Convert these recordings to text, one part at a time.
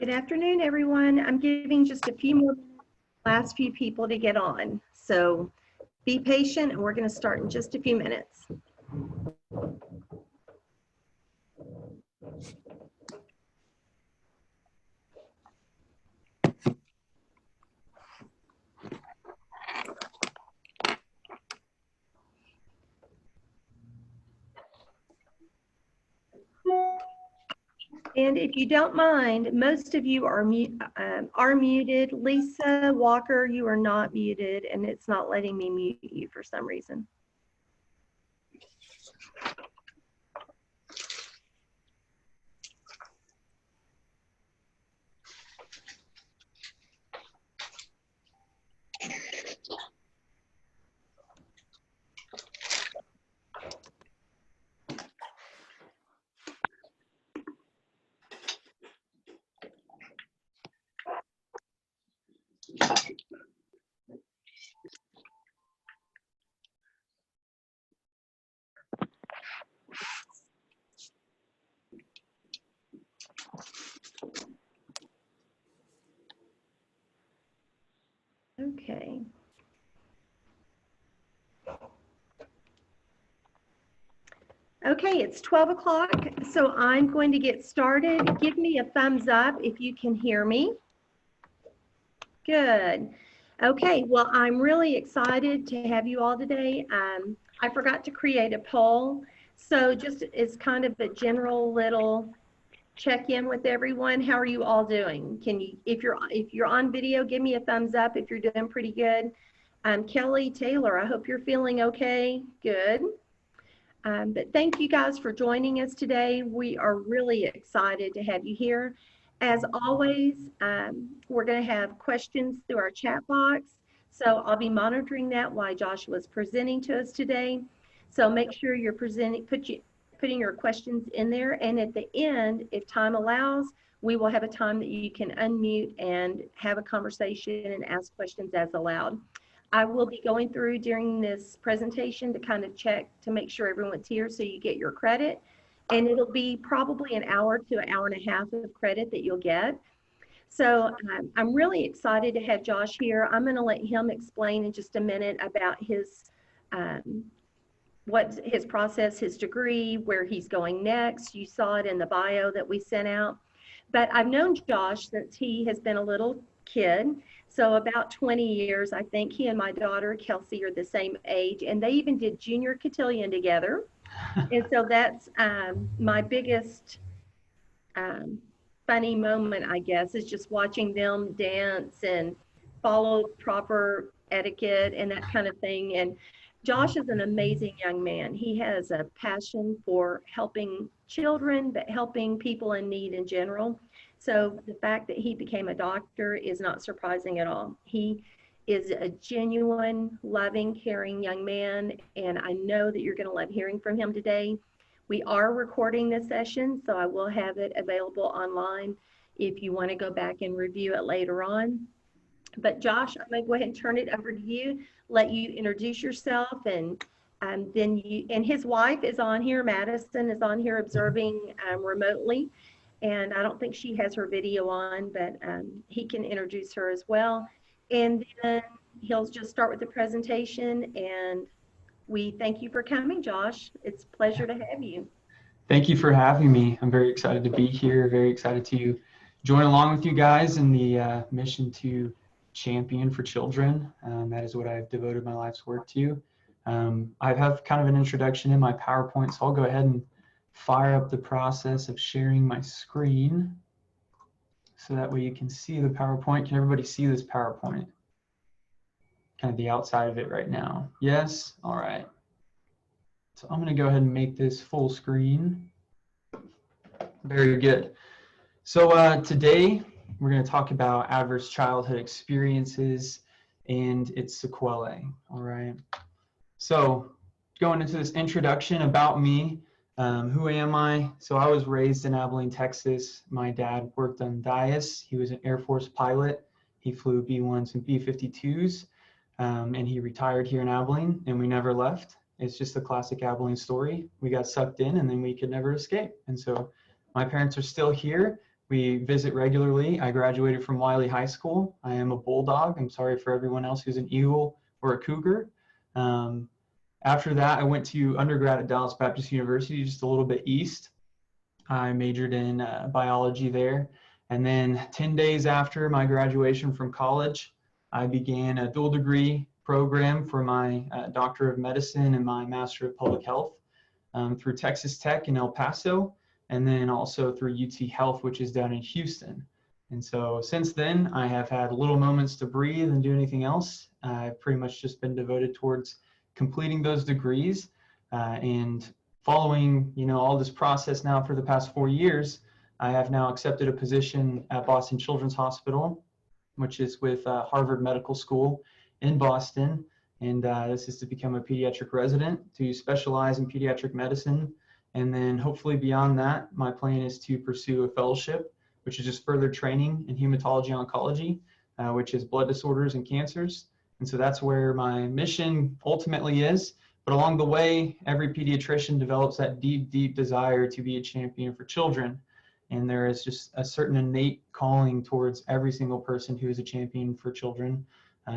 Good afternoon, everyone. I'm giving just a few more last few people to get on. So be patient, and we're going to start in just a few minutes. And if you don't mind, most of you are muted. Lisa Walker, you are not muted, and it's not letting me mute you for some reason. Okay. Okay, it's 12 o'clock, so I'm going to get started. Give me a thumbs up if you can hear me. Good. Okay, well, I'm really excited to have you all today. I forgot to create a poll, so just as kind of a general little check-in with everyone. How are you all doing? Can you, if you're on video, give me a thumbs up if you're doing pretty good. Kelly Taylor, I hope you're feeling okay. Good. But thank you guys for joining us today. We are really excited to have you here. As always, we're going to have questions through our chat box. So I'll be monitoring that while Joshua's presenting to us today. So make sure you're putting your questions in there. And at the end, if time allows, we will have a time that you can unmute and have a conversation and ask questions as allowed. I will be going through during this presentation to kind of check to make sure everyone's here so you get your credit. And it'll be probably an hour to an hour and a half of credit that you'll get. So I'm really excited to have Josh here. I'm going to let him explain in just a minute about his what's his process, his degree, where he's going next. You saw it in the bio that we sent out. But I've known Josh since he has been a little kid. So about 20 years, I think. He and my daughter, Kelsey, are the same age. And they even did junior cotillion together. And so that's my biggest funny moment, I guess, is just watching them dance and follow proper etiquette and that kind of thing. And Josh is an amazing young man. He has a passion for helping children, but helping people in need in general. So the fact that he became a doctor is not surprising at all. He is a genuine, loving, caring young man, and I know that you're going to love hearing from him today. We are recording this session, so I will have it available online if you want to go back and review it later on. But Josh, I'm going to go ahead and turn it over to you, let you introduce yourself, and then you, and his wife is on here, Madison is on here observing remotely. And I don't think she has her video on, but he can introduce her as well. And then he'll just start with the presentation. And we thank you for coming, Josh. It's a pleasure to have you. Thank you for having me. I'm very excited to be here, very excited to join along with you guys in the mission to champion for children. That is what I've devoted my life's work to. I have kind of an introduction in my PowerPoint, so I'll go ahead and fire up the process of sharing my screen so that way you can see the PowerPoint. Can everybody see this PowerPoint? Kind of the outside of it right now. Yes? All right. So I'm going to go ahead and make this full screen. Very good. So today we're going to talk about adverse childhood experiences and its sequelae. All right. So going into this introduction about me. Who am I? So I was raised in Abilene, Texas. My dad worked on DIAS. He was an Air Force pilot. He flew B-1s and B-52s, and he retired here in Abilene, and we never left. It's just a classic Abilene story. We got sucked in, and then we could never escape. And so my parents are still here. We visit regularly. I graduated from Wiley High School. I am a bulldog. I'm sorry for everyone else who's an eagle or a cougar. After that, I went to undergrad at Dallas Baptist University, just a little bit east. I majored in biology there. And then 10 days after my graduation from college, I began a dual degree program for my Doctor of Medicine and my Master of Public Health through Texas Tech in El Paso, and then also through UT Health, which is down in Houston. And so since then, I have had little moments to breathe and do anything else. I've pretty much just been devoted towards completing those degrees and following, all this process now for the past 4 years. I have now accepted a position at Boston Children's Hospital, which is with Harvard Medical School in Boston. And this is to become a pediatric resident to specialize in pediatric medicine. And then hopefully beyond that, my plan is to pursue a fellowship, which is just further training in hematology oncology, which is blood disorders and cancers. And so that's where my mission ultimately is. But along the way, every pediatrician develops that deep, deep desire to be a champion for children. And there is just a certain innate calling towards every single person who is a champion for children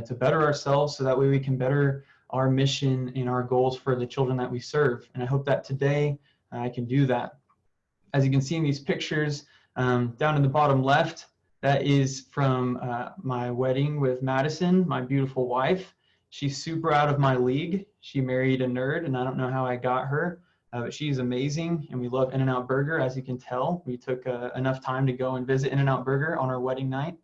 to better ourselves so that way we can better our mission and our goals for the children that we serve. And I hope that today I can do that. As you can see in these pictures, down in the bottom left, that is from my wedding with Madison, my beautiful wife. She's super out of my league. She married a nerd, and I don't know how I got her, but she's amazing, and we love In-N-Out Burger, as you can tell. We took enough time to go and visit In-N-Out Burger on our wedding night.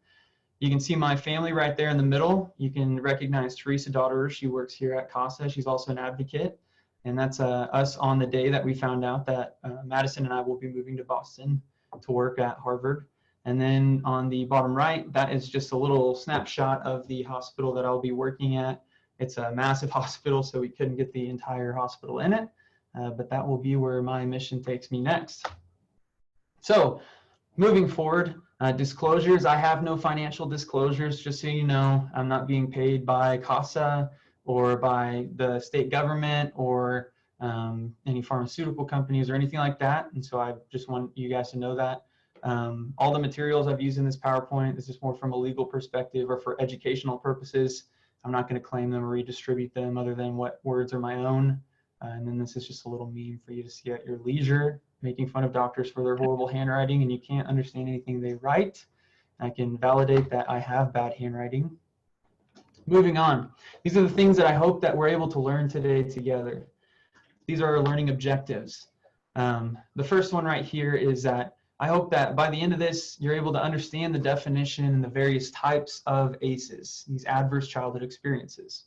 You can see my family right there in the middle. You can recognize Teresa Dodderer. She works here at CASA. She's also an advocate. And that's us on the day that we found out that Madison and I will be moving to Boston to work at Harvard. And then on the bottom right, that is just a little snapshot of the hospital that I'll be working at. It's a massive hospital, so we couldn't get the entire hospital in it. But that will be where my mission takes me next. So moving forward, disclosures. I have no financial disclosures, just so you know. I'm not being paid by CASA or by the state government or any pharmaceutical companies or anything like that. And so I just want you guys to know that. All the materials I've used in this PowerPoint, this is more from a legal perspective or for educational purposes. I'm not going to claim them or redistribute them other than what words are my own. And then this is just a little meme for you to see at your leisure, making fun of doctors for their horrible handwriting and you can't understand anything they write. I can validate that I have bad handwriting. Moving on. These are the things that I hope that we're able to learn today together. These are our learning objectives. The first one right here is that I hope that by the end of this, you're able to understand the definition and the various types of ACEs, these adverse childhood experiences.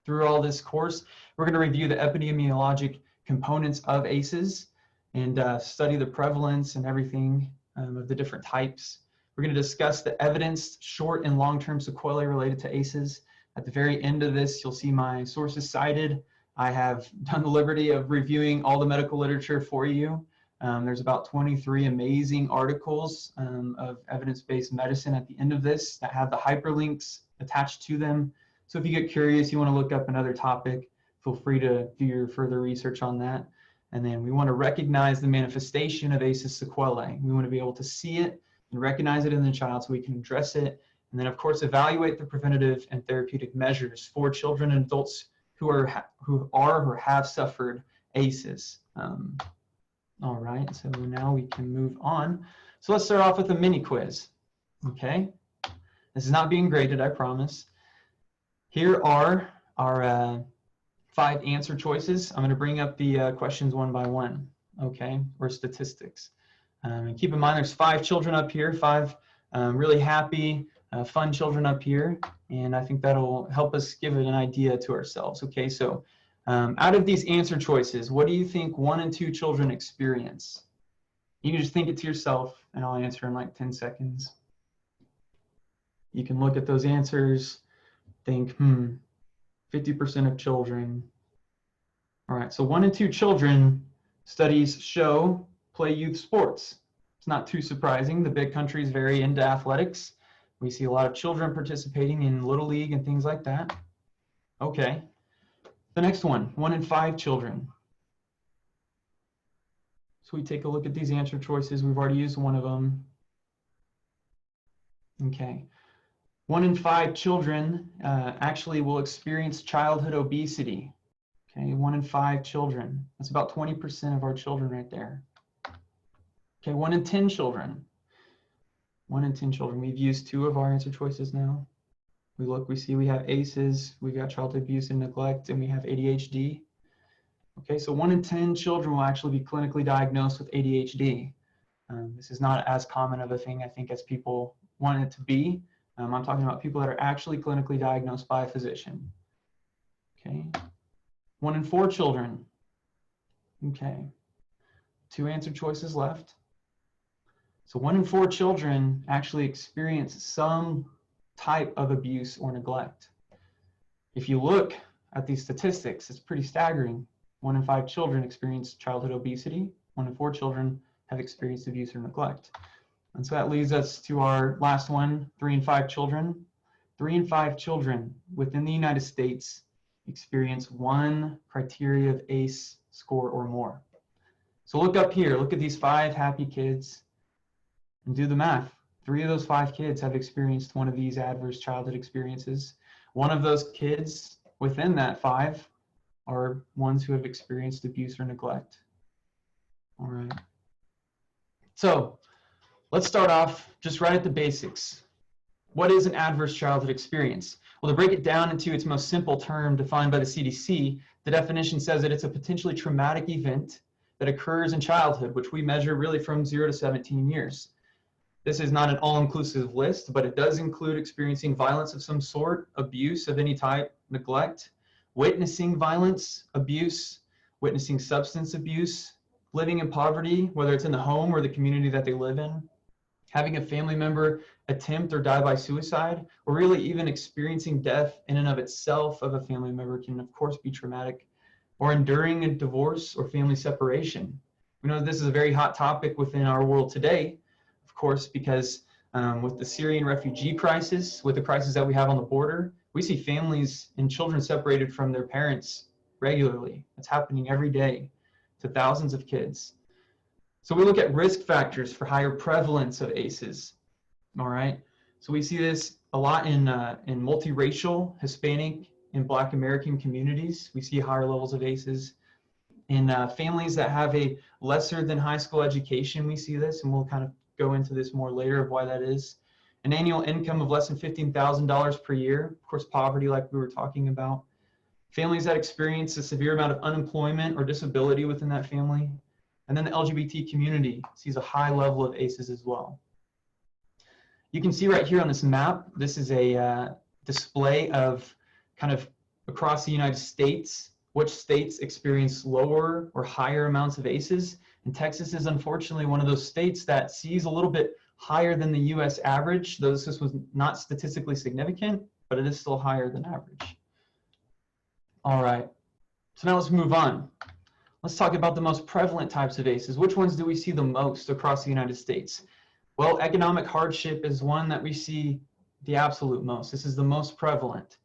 Through all this course, we're going to review the epidemiologic components of ACEs and study the prevalence and everything of the different types. We're going to discuss the evidence, short and long-term sequelae related to ACEs. At the very end of this, you'll see my sources cited. I have done the liberty of reviewing all the medical literature for you. There's about 23 amazing articles of evidence-based medicine at the end of this that have the hyperlinks attached to them. So if you get curious, you want to look up another topic, feel free to do your further research on that. And then we want to recognize the manifestation of ACEs sequelae. We want to be able to see it and recognize it in the child so we can address it. And then, of course, evaluate the preventative and therapeutic measures for children and adults who are or have suffered ACEs. All right, so now we can move on. So let's start off with a mini quiz, okay? This is not being graded, I promise. Here are our 5 answer choices. I'm gonna bring up the questions one by one, okay, or statistics. And keep in mind there's 5 children up here, 5 really happy, fun children up here, and I think that'll help us give it an idea to ourselves, okay? So out of these answer choices, what do you think 1 and 2 children experience? You can just think it to yourself, and I'll answer in like 10 seconds. You can look at those answers, think, 50% of children. All right, so 1 and 2 children, studies show, play youth sports. It's not too surprising. The big country is very into athletics. We see a lot of children participating in Little League and things like that. Okay. The next one, 1 in 5 children. So we take a look at these answer choices. We've already used one of them. Okay. 1 in 5 children actually will experience childhood obesity. Okay, 1 in 5 children. That's about 20% of our children right there. Okay, 1 in 10 children. 1 in 10 children. We've used 2 of our answer choices now. We look, we see we have ACEs, we've got childhood abuse and neglect, and we have ADHD. Okay, so 1 in 10 children will actually be clinically diagnosed with ADHD. This is not as common of a thing, I think, as people want it to be. I'm talking about people that are actually clinically diagnosed by a physician. Okay, 1 in 4 children. Okay, 2 answer choices left. So 1 in 4 children actually experience some type of abuse or neglect. If you look at these statistics, it's pretty staggering. 1 in 5 children experience childhood obesity. 1 in 4 children have experienced abuse or neglect. And so that leads us to our last one, 3 in 5 children. 3 in 5 children within the United States experience 1 criteria of ACE score or more. So look up here, look at these 5 happy kids and do the math. 3 of those 5 kids have experienced one of these adverse childhood experiences. 1 of those kids within that 5 are ones who have experienced abuse or neglect. All right. So let's start off just right at the basics. What is an adverse childhood experience? Well, to break it down into its most simple term defined by the CDC, the definition says that it's a potentially traumatic event that occurs in childhood, which we measure really from 0 to 17 years. This is not an all-inclusive list, but it does include experiencing violence of some sort, abuse of any type, neglect, witnessing violence, abuse, witnessing substance abuse, living in poverty, whether it's in the home or the community that they live in, having a family member attempt or die by suicide, or really even experiencing death in and of itself of a family member can of course be traumatic, or enduring a divorce or family separation. We know this is a very hot topic within our world today, of course, because with the Syrian refugee crisis, with the crisis that we have on the border, we see families and children separated from their parents regularly. It's happening every day to thousands of kids. So we look at risk factors for higher prevalence of ACEs. All right. So we see this a lot in multiracial, Hispanic, and Black American communities. We see higher levels of ACEs. In families that have a lesser than high school education, we see this, and we'll kind of go into this more later of why that is. An annual income of less than $15,000 per year, of course, poverty like we were talking about. Families that experience a severe amount of unemployment or disability within that family. And then the LGBT community sees a high level of ACEs as well. You can see right here on this map, this is a display of kind of across the United States, which states experience lower or higher amounts of ACEs. And Texas is unfortunately one of those states that sees a little bit higher than the US average, though this was not statistically significant, but it is still higher than average. All right, so now let's move on. Let's talk about the most prevalent types of ACEs. Which ones do we see the most across the United States? Well, economic hardship is one that we see the absolute most. This is the most prevalent.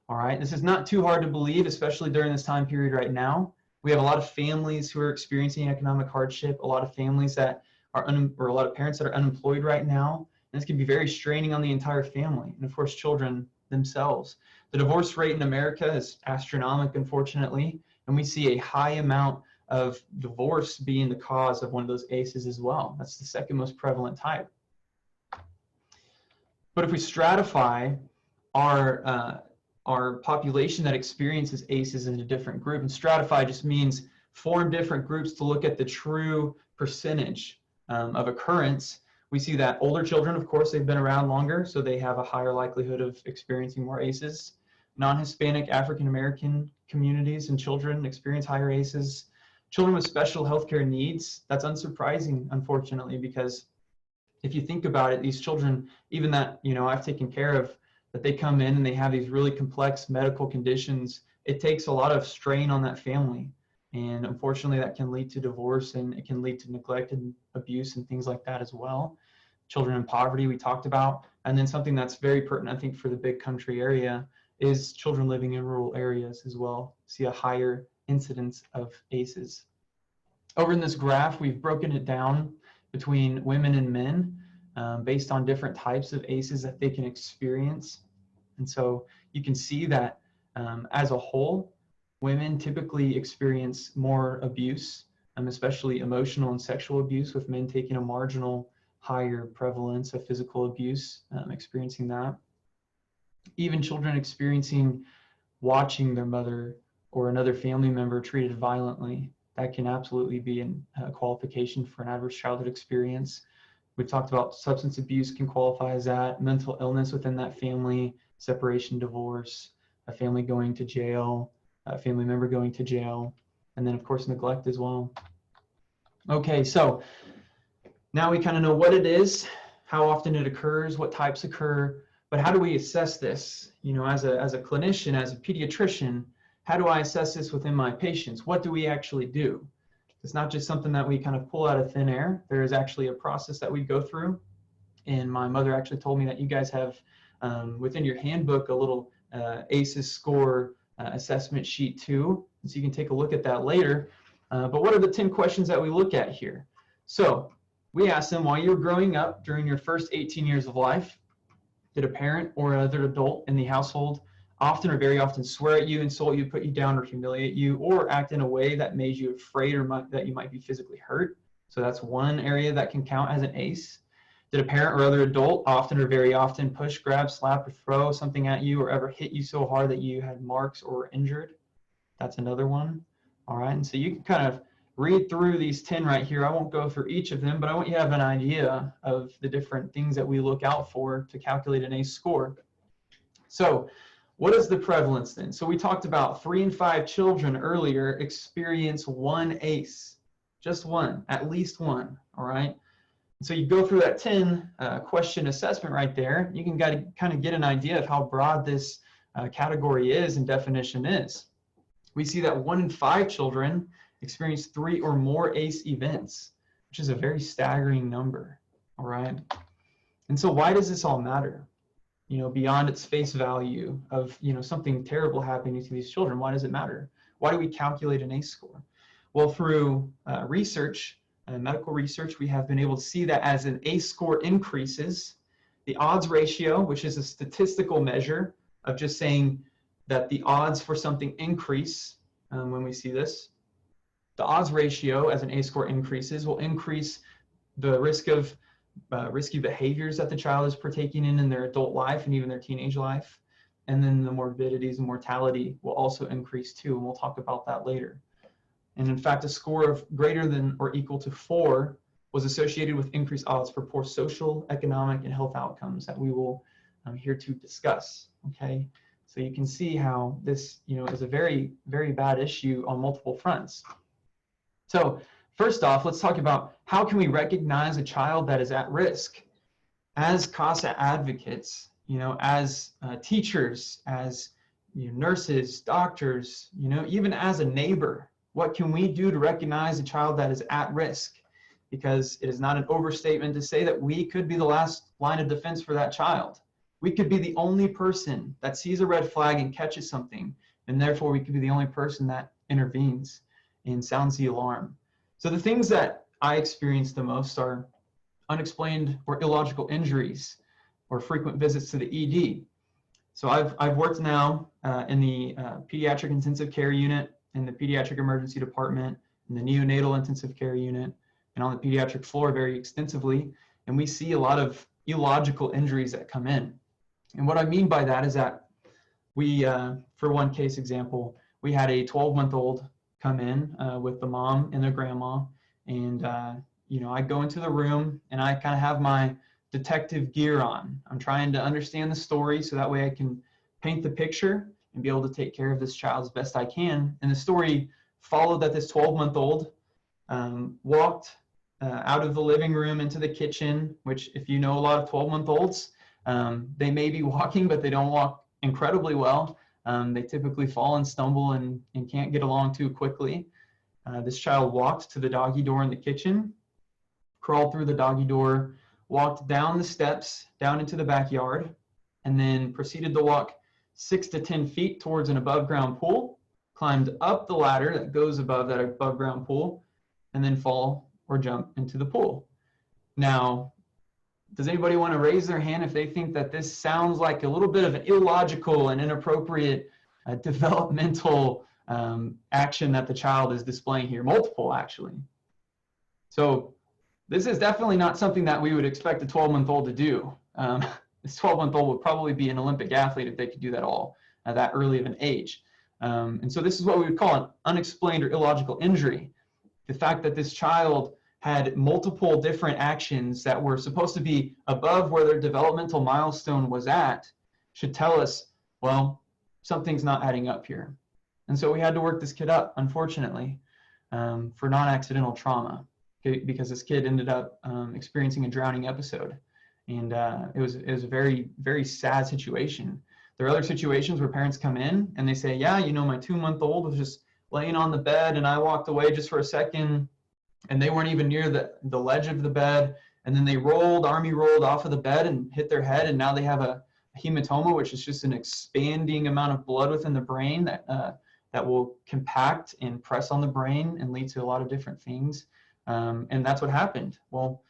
All right, this is not too hard to believe, especially during this time period right now. We have a lot of families who are experiencing economic hardship, a lot of families that are, or a lot of parents that are unemployed right now. And this can be very straining on the entire family and of course children themselves. The divorce rate in America is astronomical, unfortunately, and we see a high amount of divorce being the cause of one of those ACEs as well. That's the second most prevalent type. But if we stratify our population that experiences ACEs in a different group, and stratify just means form different groups to look at the true percentage of occurrence, we see that older children, of course, they've been around longer, so they have a higher likelihood of experiencing more ACEs. Non-Hispanic, African-American communities and children experience higher ACEs. Children with special healthcare needs, that's unsurprising, unfortunately, because if you think about it, these children, even that, you know, I've taken care of, that they come in and they have these really complex medical conditions, it takes a lot of strain on that family. And unfortunately, that can lead to divorce, and it can lead to neglect and abuse and things like that as well. Children in poverty, we talked about. And then something that's very pertinent, I think, for the big country area is children living in rural areas as well. See a higher incidence of ACEs. Over in this graph, we've broken it down between women and men. based on different types of ACEs that they can experience. And so you can see that as a whole, women typically experience more abuse, especially emotional and sexual abuse, with men taking a marginal higher prevalence of physical abuse, experiencing that. Even children experiencing watching their mother or another family member treated violently, that can absolutely be a qualification for an adverse childhood experience. We've talked about substance abuse can qualify as that, mental illness within that family, separation, divorce, a family going to jail, a family member going to jail, and then of course neglect as well. Okay, so now we kind of know what it is, how often it occurs, what types occur, but how do we assess this? You know, as a clinician, as a pediatrician, how do I assess this within my patients? What do we actually do? It's not just something that we kind of pull out of thin air. There is actually a process that we go through. And my mother actually told me that you guys have within your handbook a little ACES score assessment sheet too. So you can take a look at that later. But what are the 10 questions that we look at here? So we asked them, while you were growing up during your first 18 years of life, did a parent or another adult in the household often or very often swear at you, insult you, put you down, or humiliate you, or act in a way that made you afraid or that you might be physically hurt? So that's one area that can count as an ACE. Did a parent or other adult often or very often push, grab, slap, or throw something at you, or ever hit you so hard that you had marks or were injured? That's another one. All right, and so you can kind of read through these 10 right here. I won't go through each of them, but I want you to have an idea of the different things that we look out for to calculate an ACE score. So what is the prevalence then? So we talked about 3 in 5 children earlier experience one ACE, just one, at least one, all right? So you go through that 10 question assessment right there, you can kind of get an idea of how broad this category is and definition is. We see that 1 in 5 children experience 3 or more ACE events, which is a very staggering number, all right? And so why does this all matter? You know, beyond its face value of, you know, something terrible happening to these children, why does it matter? Why do we calculate an ACE score? Well, through research, medical research, we have been able to see that as an ACE score increases, the odds ratio, which is a statistical measure of just saying that the odds for something increase when we see this, the odds ratio as an ACE score increases will increase the risk of risky behaviors that the child is partaking in their adult life and even their teenage life. And then the morbidities and mortality will also increase too, and we'll talk about that later. And in fact, a score of greater than or equal to 4 was associated with increased odds for poor social, economic, and health outcomes that we will here to discuss, okay? So you can see how this, you know, is a very, very bad issue on multiple fronts. So first off, let's talk about how can we recognize a child that is at risk. As CASA advocates, you know, as teachers, as nurses, doctors, you know, even as a neighbor, what can we do to recognize a child that is at risk? Because it is not an overstatement to say that we could be the last line of defense for that child. We could be the only person that sees a red flag and catches something, and therefore we could be the only person that intervenes and sounds the alarm. So the things that I experience the most are unexplained or illogical injuries or frequent visits to the ED. So I've worked now in the pediatric intensive care unit, in the pediatric emergency department, in the neonatal intensive care unit, and on the pediatric floor very extensively. And we see a lot of illogical injuries that come in. And what I mean by that is that we, for one case example, we had a 12-month-old come in with the mom and their grandma. And, you know, I go into the room and I kind of have my detective gear on. I'm trying to understand the story so that way I can paint the picture and be able to take care of this child as best I can. And the story followed that this 12-month-old walked out of the living room into the kitchen, which if you know a lot of 12-month-olds, they may be walking, but they don't walk incredibly well. They typically fall and stumble and can't get along too quickly. This child walked to the doggy door in the kitchen, crawled through the doggy door, walked down the steps, down into the backyard, and then proceeded to walk 6 to 10 feet towards an above ground pool, climbed up the ladder that goes above that above ground pool, and then fall or jump into the pool. Now, Does anybody want to raise their hand if they think that this sounds like a little bit of an illogical and inappropriate developmental action that the child is displaying here? Multiple, actually. So this is definitely not something that we would expect a 12-month-old to do. This 12-month-old would probably be an Olympic athlete if they could do that all at that early of an age. And so this is what we would call an unexplained or illogical injury. The fact that this child had multiple different actions that were supposed to be above where their developmental milestone was at should tell us, well, something's not adding up here. And so we had to work this kid up, unfortunately, for non-accidental trauma, because this kid ended up experiencing a drowning episode. And it was a very, very sad situation. There are other situations where parents come in and they say, yeah, you know, my 2-month-old was just laying on the bed and I walked away just for a second and they weren't even near the ledge of the bed. And then they army rolled off of the bed and hit their head. And now they have a hematoma, which is just an expanding amount of blood within the brain that will compact and press on the brain and lead to a lot of different things. And that's what happened. Well,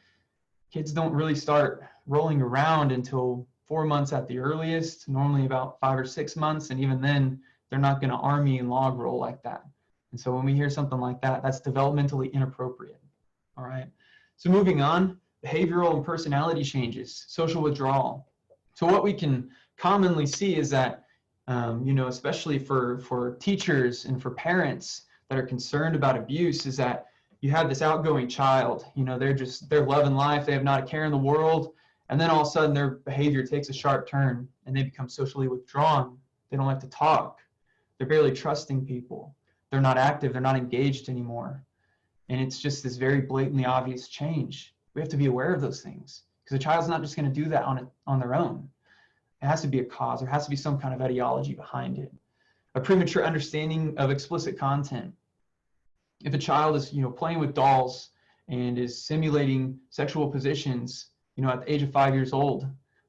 kids don't really start rolling around until 4 months at the earliest, normally about 5 or 6 months. And even then, they're not going to army and log roll like that. And so when we hear something like that, that's developmentally inappropriate. All right. So moving on, behavioral and personality changes, social withdrawal. So what we can commonly see is that, you know, especially for teachers and for parents that are concerned about abuse, is that you have this outgoing child, you know, they're loving life, they have not a care in the world, and then all of a sudden their behavior takes a sharp turn and they become socially withdrawn. They don't like to talk. They're barely trusting people. They're not active, they're not engaged anymore. And it's just this very blatantly obvious change. We have to be aware of those things because the child's not just going to do that on their own. It has to be a cause. There has to be some kind of etiology behind it. A premature understanding of explicit content. If a child is, you know, playing with dolls and is simulating sexual positions, you know, at the age of 5 years old,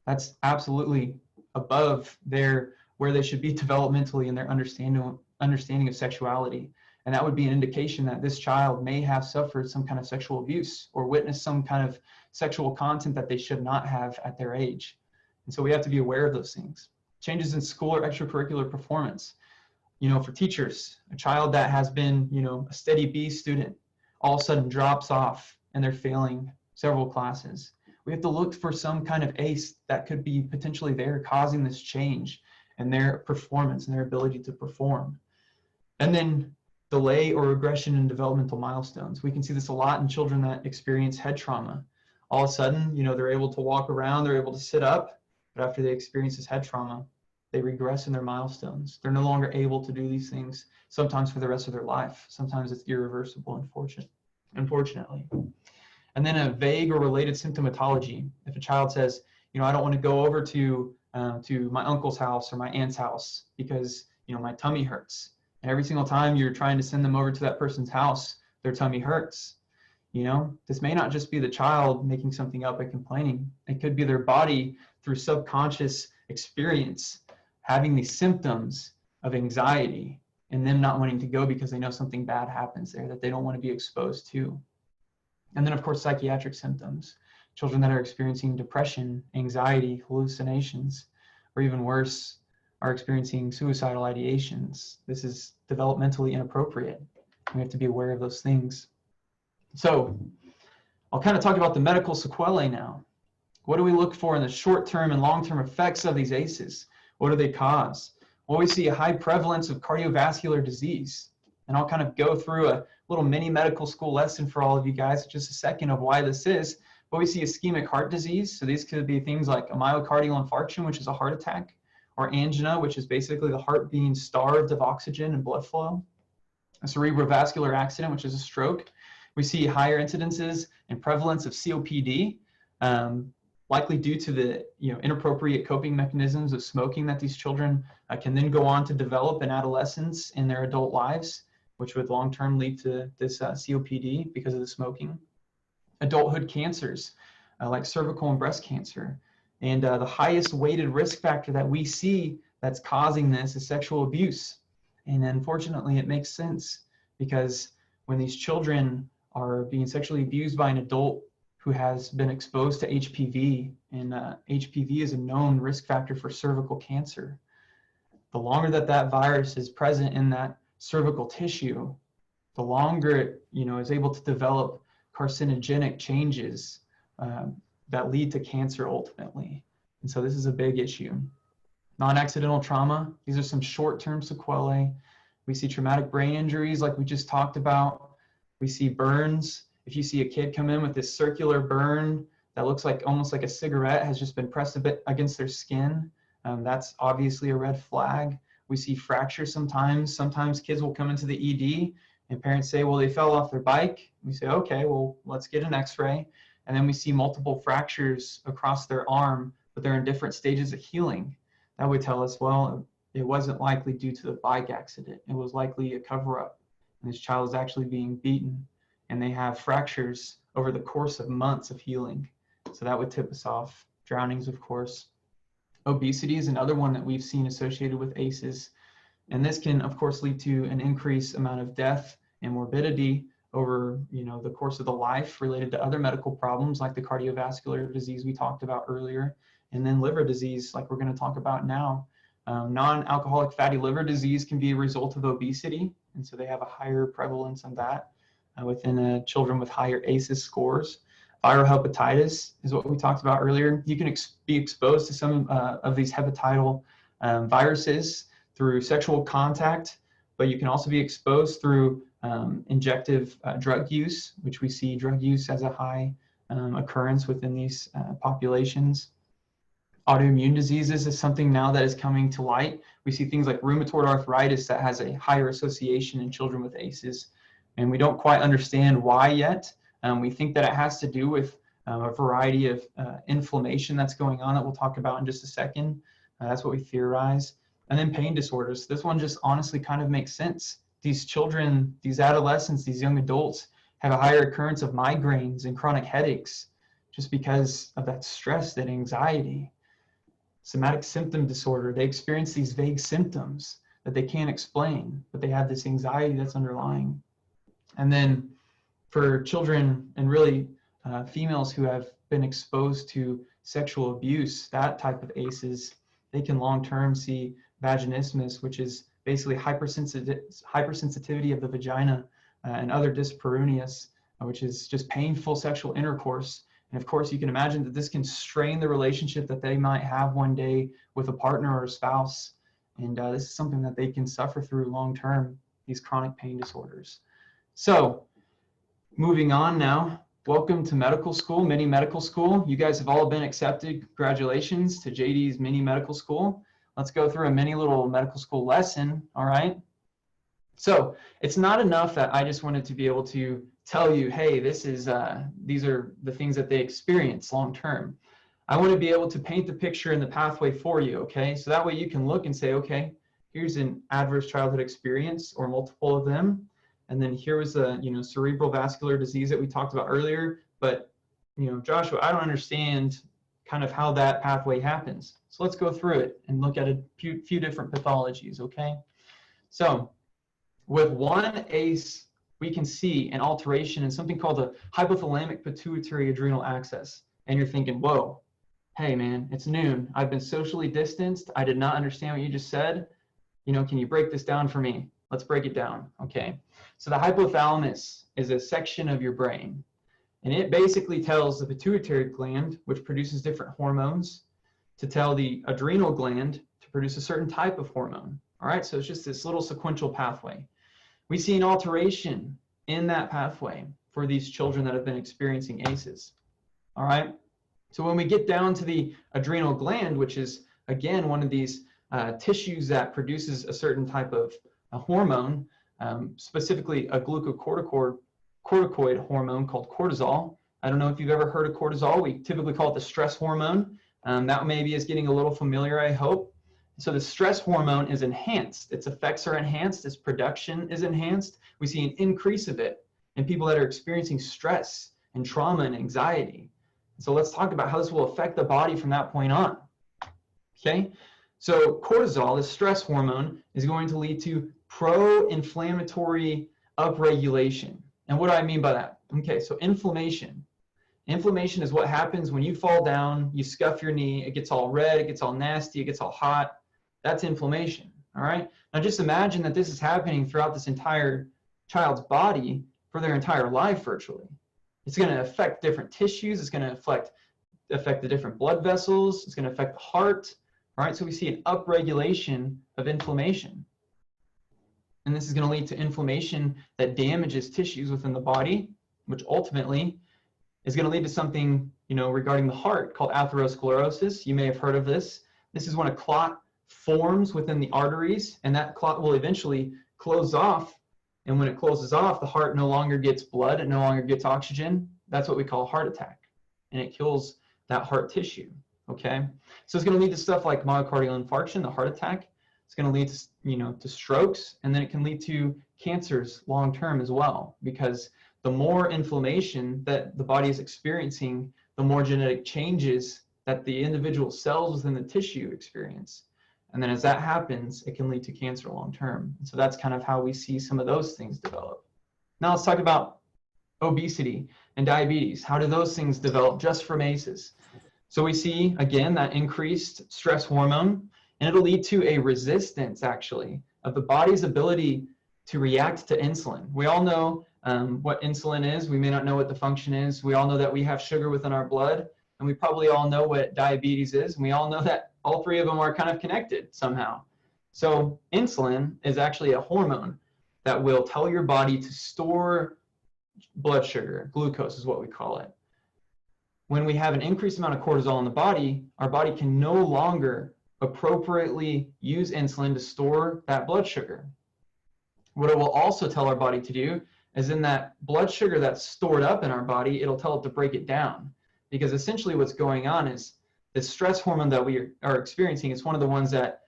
that's absolutely above where they should be developmentally in their understanding of sexuality. And that would be an indication that this child may have suffered some kind of sexual abuse or witnessed some kind of sexual content that they should not have at their age. And so we have to be aware of those things. Changes in school or extracurricular performance. You know, for teachers, a child that has been, you know, a steady B student all of a sudden drops off and they're failing several classes. We have to look for some kind of ACE that could be potentially there causing this change in their performance and their ability to perform. And then delay or regression in developmental milestones. We can see this a lot in children that experience head trauma. All of a sudden, you know, they're able to walk around, they're able to sit up, but after they experience this head trauma, they regress in their milestones. They're no longer able to do these things, sometimes for the rest of their life. Sometimes it's irreversible, unfortunately. And then a vague or related symptomatology. If a child says, you know, I don't want to go over to my uncle's house or my aunt's house because, you know, my tummy hurts. And every single time you're trying to send them over to that person's house, their tummy hurts. You know, this may not just be the child making something up and complaining. It could be their body through subconscious experience having these symptoms of anxiety and them not wanting to go because they know something bad happens there that they don't want to be exposed to. And then, of course, psychiatric symptoms. Children that are experiencing depression, anxiety, hallucinations, or even worse, are experiencing suicidal ideations. This is developmentally inappropriate. We have to be aware of those things. So I'll kind of talk about the medical sequelae now. What do we look for in the short-term and long-term effects of these ACEs? What do they cause? Well, we see a high prevalence of cardiovascular disease. And I'll kind of go through a little mini medical school lesson for all of you guys in just a second of why this is. But we see ischemic heart disease. So these could be things like a myocardial infarction, which is a heart attack, or angina, which is basically the heart being starved of oxygen and blood flow. A cerebrovascular accident, which is a stroke. We see higher incidences and prevalence of COPD, likely due to the inappropriate coping mechanisms of smoking that these children can then go on to develop in adolescence in their adult lives, which would long-term lead to this COPD because of the smoking. Adulthood cancers like cervical and breast cancer. And the highest weighted risk factor that we see that's causing this is sexual abuse. And unfortunately, it makes sense because when these children are being sexually abused by an adult who has been exposed to HPV, and HPV is a known risk factor for cervical cancer. The longer that that virus is present in that cervical tissue, the longer it, is able to develop carcinogenic changes that lead to cancer ultimately. And so this is a big issue. Non-accidental trauma, these are some short-term sequelae. We see traumatic brain injuries like we just talked about. We see burns. If you see a kid come in with this circular burn that looks like almost like a cigarette has just been pressed a bit against their skin, that's obviously a red flag. We see fractures sometimes. Sometimes kids will come into the ED and parents say, well, they fell off their bike. We say, okay, well, let's get an x-ray. And then we see multiple fractures across their arm, but they're in different stages of healing. That would tell us, well, it wasn't likely due to the bike accident. It was likely a cover-up. And this child is actually being beaten, and they have fractures over the course of months of healing. So that would tip us off. Drownings, of course. Obesity is another one that we've seen associated with ACEs. And this can, of course, lead to an increased amount of death and morbidity over, the course of the life related to other medical problems like the cardiovascular disease we talked about earlier, and then liver disease like we're going to talk about now. Non-alcoholic fatty liver disease can be a result of obesity, and so they have a higher prevalence of that within children with higher ACEs scores. Viral hepatitis is what we talked about earlier. You can be exposed to some of these hepatitis viruses through sexual contact, but you can also be exposed through injective drug use, which we see drug use as a high occurrence within these populations. Autoimmune diseases is something now that is coming to light. We see things like rheumatoid arthritis that has a higher association in children with ACEs, and we don't quite understand why yet. We think that it has to do with a variety of inflammation that's going on that we'll talk about in just a second. That's what we theorize. And then pain disorders. This one just honestly kind of makes sense. These children, these adolescents, these young adults have a higher occurrence of migraines and chronic headaches just because of that stress, that anxiety. Somatic symptom disorder, they experience these vague symptoms that they can't explain, but they have this anxiety that's underlying. And then for children and really females who have been exposed to sexual abuse, that type of ACEs, they can long-term see vaginismus, which is basically hypersensitivity of the vagina, and other dyspareunias, which is just painful sexual intercourse. And of course, you can imagine that this can strain the relationship that they might have one day with a partner or a spouse. And this is something that they can suffer through long-term, these chronic pain disorders. So moving on now, welcome to medical school, mini medical school. You guys have all been accepted. Congratulations to JD's mini medical school. Let's go through a mini little medical school lesson, all right? So it's not enough that I just wanted to be able to tell you, hey, these are the things that they experience long-term. I want to be able to paint the picture and the pathway for you, okay? So that way you can look and say, okay, here's an adverse childhood experience or multiple of them. And then here was a, cerebral vascular disease that we talked about earlier. But, Joshua, I don't understand kind of how that pathway happens. So let's go through it and look at a few different pathologies, okay? So with one ACE, we can see an alteration in something called the hypothalamic pituitary adrenal axis. And you're thinking, whoa, hey man, it's noon. I've been socially distanced. I did not understand what you just said. Can you break this down for me? Let's break it down, okay? So the hypothalamus is a section of your brain, and it basically tells the pituitary gland, which produces different hormones, to tell the adrenal gland to produce a certain type of hormone. All right, so it's just this little sequential pathway. We see an alteration in that pathway for these children that have been experiencing ACEs. All right, so when we get down to the adrenal gland, which is, again, one of these tissues that produces a certain type of a hormone, specifically a glucocorticoid hormone called cortisol. I don't know if you've ever heard of cortisol. We typically call it the stress hormone. That maybe is getting a little familiar, I hope. So the stress hormone is enhanced. Its effects are enhanced. Its production is enhanced. We see an increase of it in people that are experiencing stress and trauma and anxiety. So let's talk about how this will affect the body from that point on. Okay, so cortisol, the stress hormone, is going to lead to pro-inflammatory upregulation. And what do I mean by that? Okay, so inflammation Inflammation is what happens when you fall down, you scuff your knee, it gets all red, it gets all nasty, it gets all hot. That's inflammation, all right? Now just imagine that this is happening throughout this entire child's body for their entire life virtually. It's going to affect different tissues, it's going to affect the different blood vessels, it's going to affect the heart, all right? So we see an upregulation of inflammation. And this is going to lead to inflammation that damages tissues within the body, which ultimately is going to lead to something, regarding the heart called atherosclerosis. You may have heard of this. This is when a clot forms within the arteries, and that clot will eventually close off. And when it closes off, the heart no longer gets blood, it no longer gets oxygen. That's what we call a heart attack, and it kills that heart tissue, okay? So it's going to lead to stuff like myocardial infarction, the heart attack. It's going to lead to, to strokes, and then it can lead to cancers long-term as well, because the more inflammation that the body is experiencing, the more genetic changes that the individual cells within the tissue experience. And then as that happens, it can lead to cancer long-term. So that's kind of how we see some of those things develop. Now let's talk about obesity and diabetes. How do those things develop just from ACEs? So we see, again, that increased stress hormone, and it'll lead to a resistance, actually, of the body's ability to react to insulin. We all know what insulin is. We may not know what the function is. We all know that we have sugar within our blood, and we probably all know what diabetes is. And we all know that all three of them are kind of connected somehow. So insulin is actually a hormone that will tell your body to store blood sugar. Glucose is what we call it. When we have an increased amount of cortisol in the body, our body can no longer appropriately use insulin to store that blood sugar. What it will also tell our body to do is in that blood sugar that's stored up in our body, it'll tell it to break it down. Because essentially what's going on is the stress hormone that we are experiencing is one of the ones that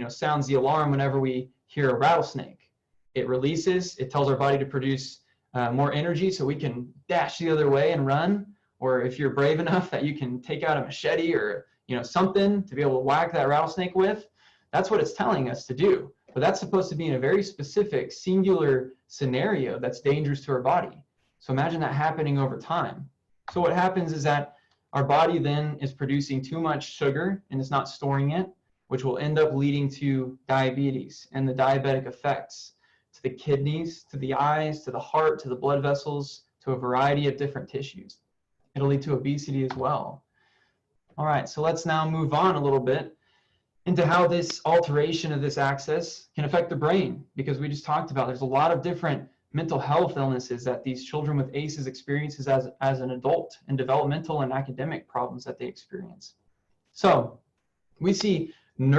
sounds the alarm whenever we hear a rattlesnake. It releases, it tells our body to produce more energy so we can dash the other way and run, or if you're brave enough that you can take out a machete or something to be able to whack that rattlesnake with. That's what it's telling us to do. But that's supposed to be in a very specific, singular scenario that's dangerous to our body. So imagine that happening over time. So what happens is that our body then is producing too much sugar and it's not storing it, which will end up leading to diabetes and the diabetic effects to the kidneys, to the eyes, to the heart, to the blood vessels, to a variety of different tissues. It'll lead to obesity as well. All right, so let's now move on a little bit into how this alteration of this axis can affect the brain, because we just talked about there's a lot of different mental health illnesses that these children with ACEs experiences as an adult, and developmental and academic problems that they experience. So we see I'm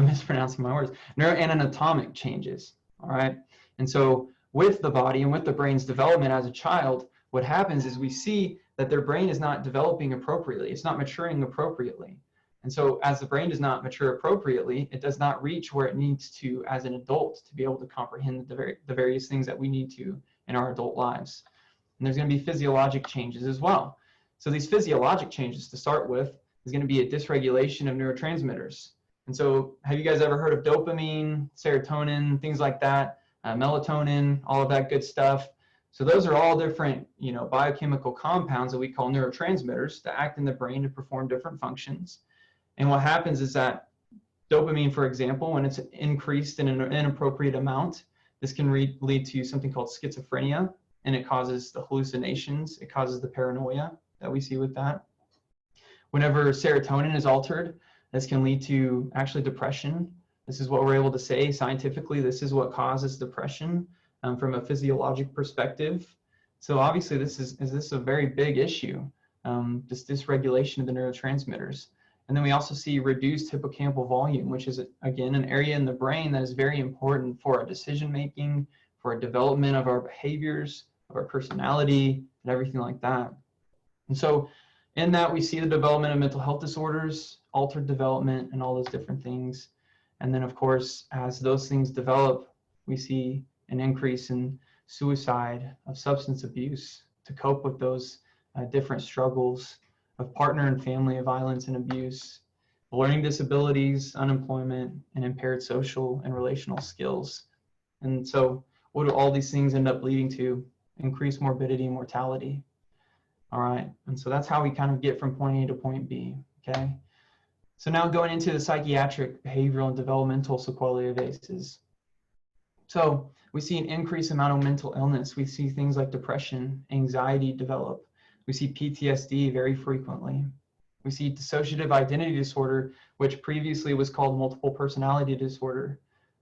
mispronouncing my words, neuroanatomic changes, all right? And so with the body and with the brain's development as a child, what happens is we see that their brain is not developing appropriately. It's not maturing appropriately. And so as the brain does not mature appropriately, it does not reach where it needs to as an adult to be able to comprehend the various things that we need to in our adult lives. And there's going to be physiologic changes as well. So these physiologic changes to start with is going to be a dysregulation of neurotransmitters. And so have you guys ever heard of dopamine, serotonin, things like that, melatonin, all of that good stuff? So those are all different, biochemical compounds that we call neurotransmitters that act in the brain to perform different functions. And what happens is that dopamine, for example, when it's increased in an inappropriate amount, this can lead to something called schizophrenia, and it causes the hallucinations, it causes the paranoia that we see with that. Whenever serotonin is altered, this can lead to actually depression. This is what we're able to say scientifically, this is what causes depression. From a physiologic perspective. So obviously this is a very big issue, this dysregulation of the neurotransmitters. And then we also see reduced hippocampal volume, which is, again, an area in the brain that is very important for our decision making, for our development of our behaviors, of our personality, and everything like that. And so in that we see the development of mental health disorders, altered development, and all those different things. And then of course, as those things develop, we see an increase in suicide, of substance abuse to cope with those different struggles of partner and family violence and abuse, learning disabilities, unemployment, and impaired social and relational skills. And so what do all these things end up leading to? increased morbidity and mortality. All right, and so that's how we kind of get from point A to point B, okay? So now going into the psychiatric, behavioral, and developmental sequelae of ACEs. So we see an increased amount of mental illness. We see things like depression, anxiety develop. We see PTSD very frequently. We see dissociative identity disorder, which previously was called multiple personality disorder.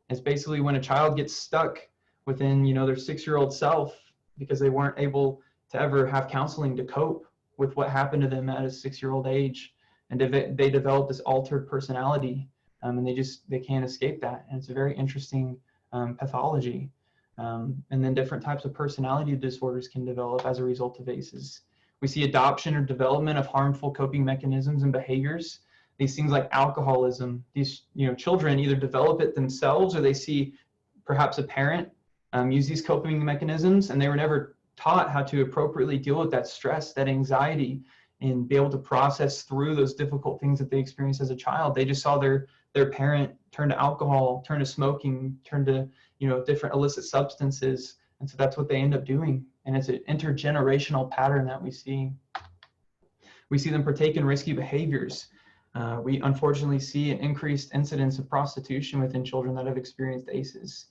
It's basically when a child gets stuck within, their 6-year-old self because they weren't able to ever have counseling to cope with what happened to them at a 6-year-old age. And they develop this altered personality, and they can't escape that. And it's a very interesting pathology. And then different types of personality disorders can develop as a result of ACEs. We see adoption or development of harmful coping mechanisms and behaviors. These things like alcoholism, these children either develop it themselves or they see perhaps a parent use these coping mechanisms, and they were never taught how to appropriately deal with that stress, that anxiety, and be able to process through those difficult things that they experienced as a child. They just saw their parent turn to alcohol, turn to smoking, turn to different illicit substances, and so that's what they end up doing. And it's an intergenerational pattern that we see. We see them partake in risky behaviors. We unfortunately see an increased incidence of prostitution within children that have experienced ACEs.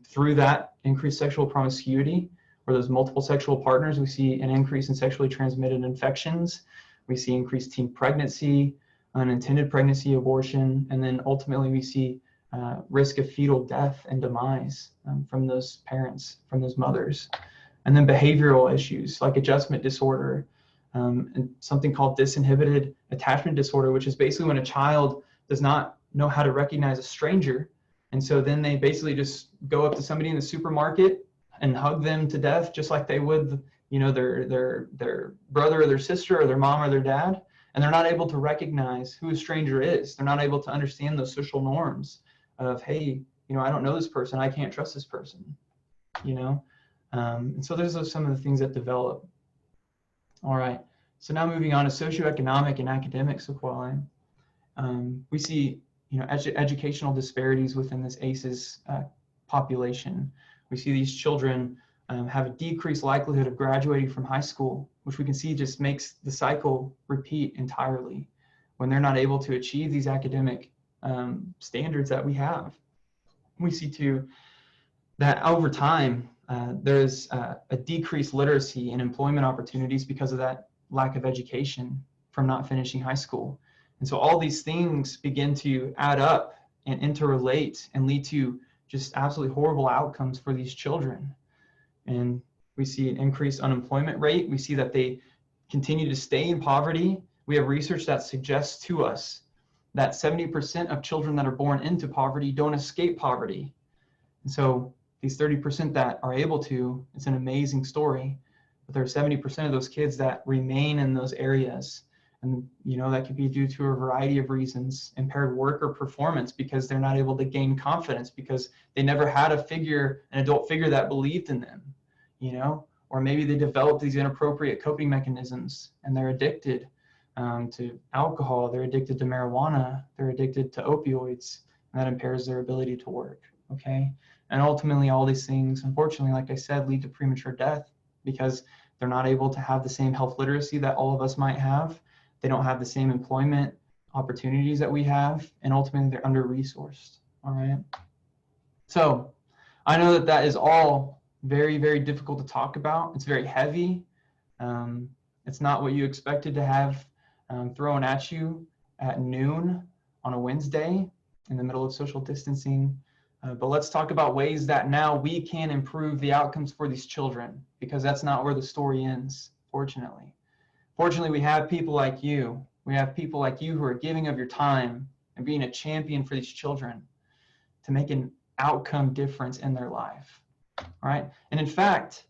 Through that increased sexual promiscuity, or those multiple sexual partners, we see an increase in sexually transmitted infections. We see increased teen pregnancy, unintended pregnancy, abortion, and then ultimately we see risk of fetal death and demise from those parents, from those mothers. And then behavioral issues like adjustment disorder, and something called disinhibited attachment disorder, which is basically when a child does not know how to recognize a stranger. And so then they basically just go up to somebody in the supermarket and hug them to death, just like they would, their brother or their sister or their mom or their dad. And they're not able to recognize who a stranger is. They're not able to understand those social norms of, hey, I don't know this person. I can't trust this person, And so those are some of the things that develop. All right. So now moving on to socioeconomic and academic sequelae. We see, educational disparities within this ACEs population. We see these children have a decreased likelihood of graduating from high school, which we can see just makes the cycle repeat entirely when they're not able to achieve these academic standards that we have. We see too that over time there's a decreased literacy and employment opportunities because of that lack of education from not finishing high school. And so all these things begin to add up and interrelate and lead to just absolutely horrible outcomes for these children. And we see an increased unemployment rate. We see that they continue to stay in poverty. We have research that suggests to us that 70% of children that are born into poverty don't escape poverty. And so these 30% that are able to, it's an amazing story, but there are 70% of those kids that remain in those areas. And that could be due to a variety of reasons, impaired work or performance, because they're not able to gain confidence because they never had an adult figure that believed in them, or maybe they developed these inappropriate coping mechanisms and they're addicted to alcohol, they're addicted to marijuana, they're addicted to opioids, and that impairs their ability to work, okay? And ultimately all these things, unfortunately, like I said, lead to premature death because they're not able to have the same health literacy that all of us might have. They don't have the same employment opportunities that we have, and ultimately they're under-resourced, all right? So I know that is all very, very difficult to talk about. It's very heavy. It's not what you expected to have thrown at you at noon on a Wednesday in the middle of social distancing. But let's talk about ways that now we can improve the outcomes for these children, because that's not where the story ends, fortunately. Fortunately, we have people like you. We have people like you who are giving of your time and being a champion for these children to make an outcome difference in their life. All right. And in fact,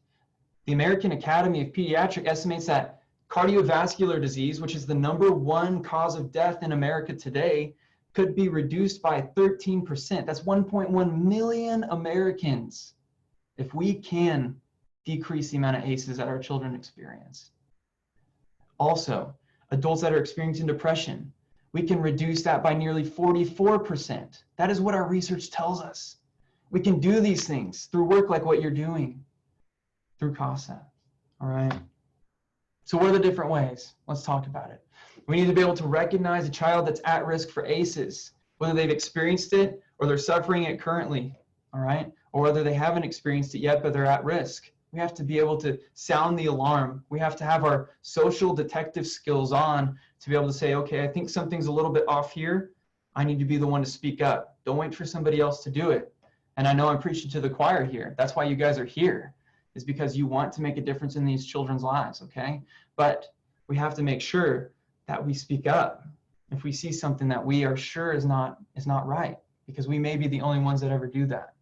the American Academy of Pediatrics estimates that cardiovascular disease, which is the #1 cause of death in America today, could be reduced by 13%. That's 1.1 million Americans if we can decrease the amount of ACEs that our children experience. Also, adults that are experiencing depression, we can reduce that by nearly 44%. That is what our research tells us. We can do these things through work like what you're doing, through CASA. All right. So what are the different ways? Let's talk about it. We need to be able to recognize a child that's at risk for ACEs, whether they've experienced it or they're suffering it currently, all right? Or whether they haven't experienced it yet, but they're at risk. We have to be able to sound the alarm. We have to have our social detective skills on to be able to say, okay, I think something's a little bit off here. I need to be the one to speak up. Don't wait for somebody else to do it. And I know I'm preaching to the choir here. That's why you guys are here, is because you want to make a difference in these children's lives, okay? But we have to make sure that we speak up if we see something that we are sure is not right, because we may be the only ones that ever do that.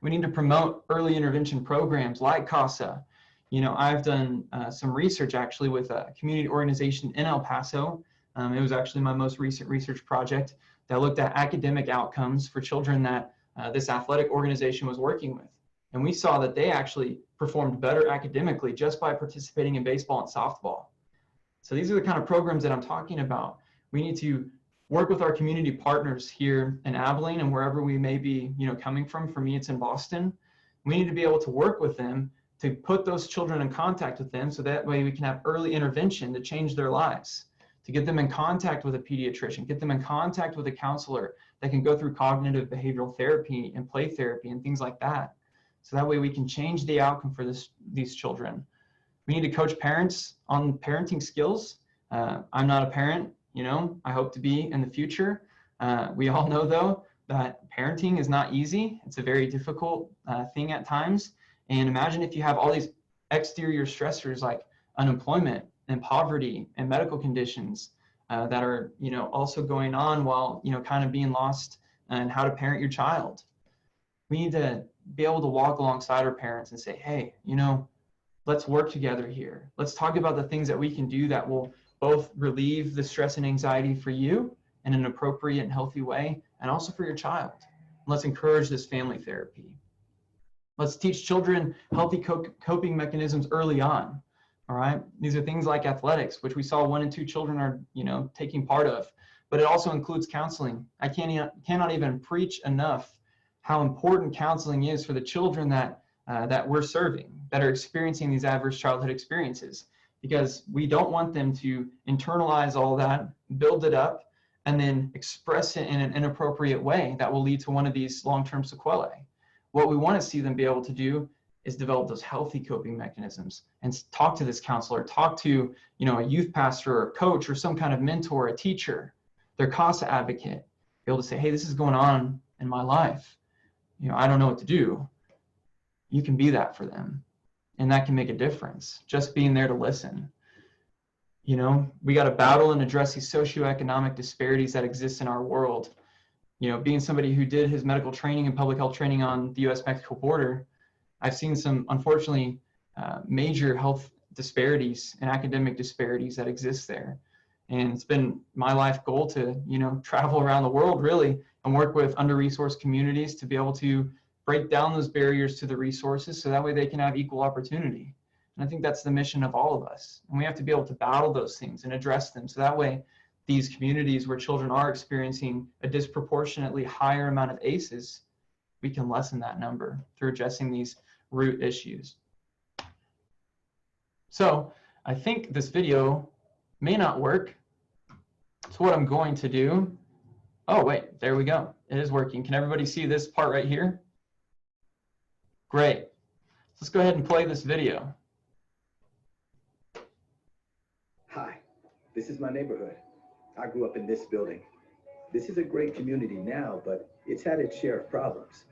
We need to promote early intervention programs like CASA. You know, I've done some research actually with a community organization in El Paso. It was actually my most recent research project that looked at academic outcomes for children that this athletic organization was working with. And we saw that they actually performed better academically just by participating in baseball and softball. So these are the kind of programs that I'm talking about. We need to work with our community partners here in Abilene and wherever we may be, you know, coming from. For me, it's in Boston. We need to be able to work with them to put those children in contact with them so that way we can have early intervention to change their lives, to get them in contact with a pediatrician, get them in contact with a counselor that can go through cognitive behavioral therapy and play therapy and things like that. So that way we can change the outcome for these children. We need to coach parents on parenting skills. I'm not a parent, you know, I hope to be in the future. We all know though that parenting is not easy. It's a very difficult thing at times. And imagine if you have all these exterior stressors like unemployment and poverty and medical conditions that are, you know, also going on while, you know, kind of being lost in how to parent your child. We need to be able to walk alongside our parents and say, hey, you know, let's work together here. Let's talk about the things that we can do that will both relieve the stress and anxiety for you in an appropriate and healthy way, and also for your child. Let's encourage this family therapy. Let's teach children healthy coping mechanisms early on. All right. These are things like athletics, which we saw 1 and 2 children are, you know, taking part of, but it also includes counseling. I cannot even preach enough how important counseling is for the children that we're serving, that are experiencing these adverse childhood experiences, because we don't want them to internalize all that, build it up, and then express it in an inappropriate way that will lead to one of these long-term sequelae. What we want to see them be able to do is develop those healthy coping mechanisms and talk to this counselor, talk to, you know, a youth pastor or a coach or some kind of mentor, a teacher, their CASA advocate, be able to say, hey, this is going on in my life. You know, I don't know what to do. You can be that for them. And that can make a difference, just being there to listen. You know, we got to battle and address these socioeconomic disparities that exist in our world. You know, being somebody who did his medical training and public health training on the US-Mexico border, I've seen some, unfortunately, major health disparities and academic disparities that exist there. And it's been my life goal to, you know, travel around the world really and work with under-resourced communities to be able to break down those barriers to the resources so that way they can have equal opportunity. And I think that's the mission of all of us. And we have to be able to battle those things and address them so that way these communities where children are experiencing a disproportionately higher amount of ACEs, we can lessen that number through addressing these root issues. So I think this video may not work. So what I'm going to do, oh wait, there we go. It is working. Can everybody see this part right here? Great. Let's go ahead and play this video. Hi, this is my neighborhood. I grew up in this building. This is a great community now, but it's had its share of problems.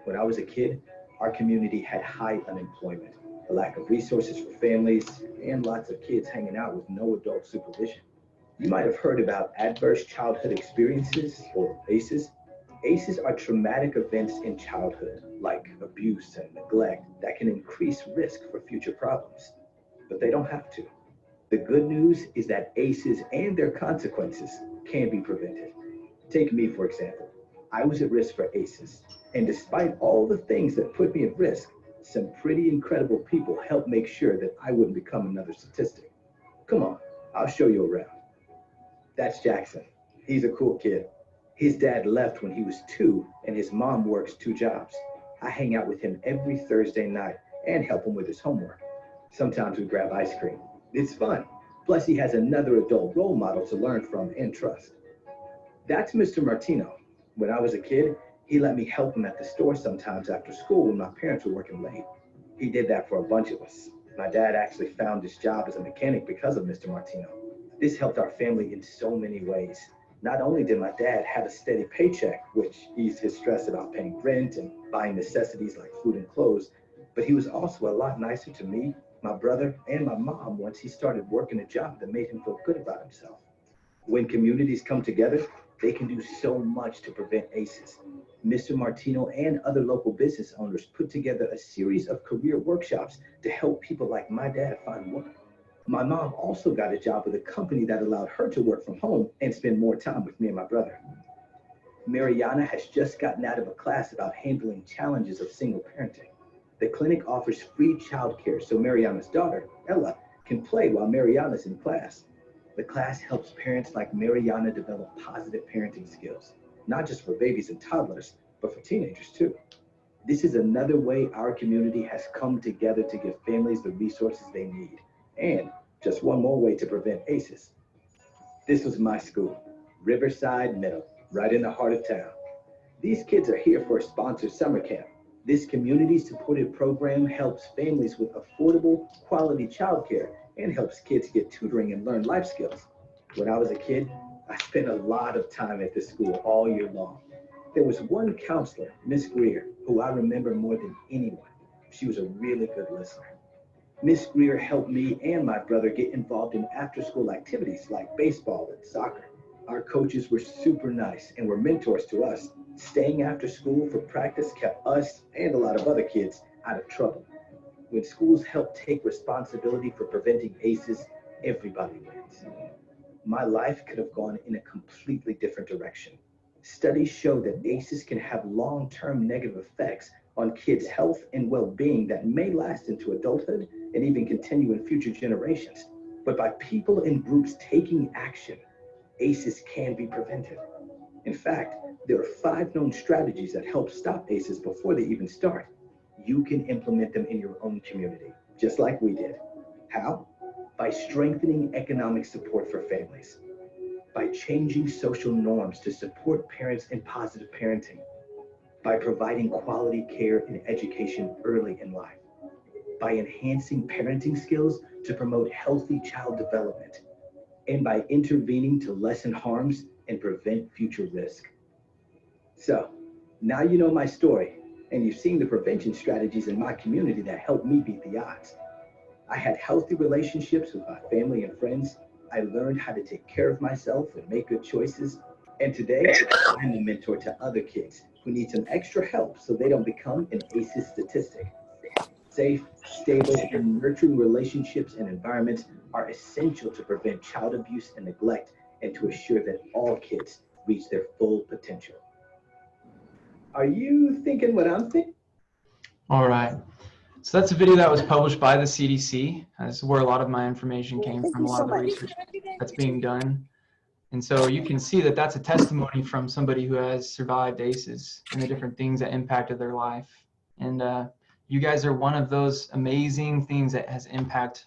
When I was a kid, our community had high unemployment, a lack of resources for families, and lots of kids hanging out with no adult supervision. You might have heard about adverse childhood experiences, or ACEs. ACEs are traumatic events in childhood, like abuse and neglect, that can increase risk for future problems. But they don't have to. The good news is that ACEs and their consequences can be prevented. Take me, for example. I was at risk for ACEs, and despite all the things that put me at risk, some pretty incredible people helped make sure that I wouldn't become another statistic. Come on, I'll show you around. That's Jackson. He's a cool kid. His dad left when he was 2, and his mom works 2 jobs. I hang out with him every Thursday night, and help him with his homework. Sometimes we grab ice cream. It's fun. Plus, he has another adult role model to learn from and trust. That's Mr. Martino. When I was a kid, he let me help him at the store sometimes after school when my parents were working late. He did that for a bunch of us. My dad actually found his job as a mechanic because of Mr. Martino. This helped our family in so many ways. Not only did my dad have a steady paycheck, which eased his stress about paying rent and buying necessities like food and clothes, but he was also a lot nicer to me, my brother, and my mom once he started working a job that made him feel good about himself. When communities come together, they can do so much to prevent ACEs. Mr. Martino and other local business owners put together a series of career workshops to help people like my dad find work. My mom also got a job with a company that allowed her to work from home and spend more time with me and my brother. Mariana has just gotten out of a class about handling challenges of single parenting. The clinic offers free childcare so Mariana's daughter, Ella, can play while Mariana's in class. The class helps parents like Mariana develop positive parenting skills, not just for babies and toddlers, but for teenagers too. This is another way our community has come together to give families the resources they need. And just one more way to prevent ACEs. This was my school, Riverside Middle, right in the heart of town. These kids are here for a sponsored summer camp. This community-supported program helps families with affordable, quality childcare and helps kids get tutoring and learn life skills. When I was a kid, I spent a lot of time at this school all year long. There was one counselor, Miss Greer, who I remember more than anyone. She was a really good listener. Miss Greer helped me and my brother get involved in after-school activities like baseball and soccer. Our coaches were super nice and were mentors to us. Staying after school for practice kept us and a lot of other kids out of trouble. When schools help take responsibility for preventing ACEs, everybody wins. My life could have gone in a completely different direction. Studies show that ACEs can have long-term negative effects on kids' health and well-being that may last into adulthood and even continue in future generations. But by people and groups taking action, ACEs can be prevented. In fact, there are 5 known strategies that help stop ACEs before they even start. You can implement them in your own community, just like we did. How? By strengthening economic support for families, by changing social norms to support parents in positive parenting, by providing quality care and education early in life, by enhancing parenting skills to promote healthy child development, and by intervening to lessen harms and prevent future risk. So, now you know my story, and you've seen the prevention strategies in my community that helped me beat the odds. I had healthy relationships with my family and friends. I learned how to take care of myself and make good choices. And today, I'm a mentor to other kids who need some extra help so they don't become an ACEs statistic. Safe, stable, and nurturing relationships and environments are essential to prevent child abuse and neglect and to assure that all kids reach their full potential. Are you thinking what I'm thinking? All right. So that's a video that was published by the CDC. This is where a lot of my information came from, a lot of the research that's being done. And so you can see that that's a testimony from somebody who has survived ACEs and the different things that impacted their life. And you guys are one of those amazing things that has impacted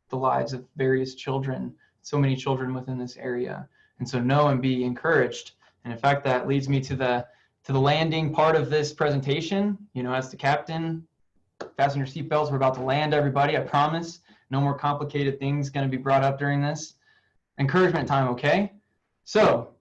the lives of various children, so many children within this area. And so know and be encouraged. And in fact, that leads me to the landing part of this presentation. You know, as the captain, fasten your seatbelts. We're about to land, everybody. I promise. No more complicated things going to be brought up during this. Encouragement time, okay? So,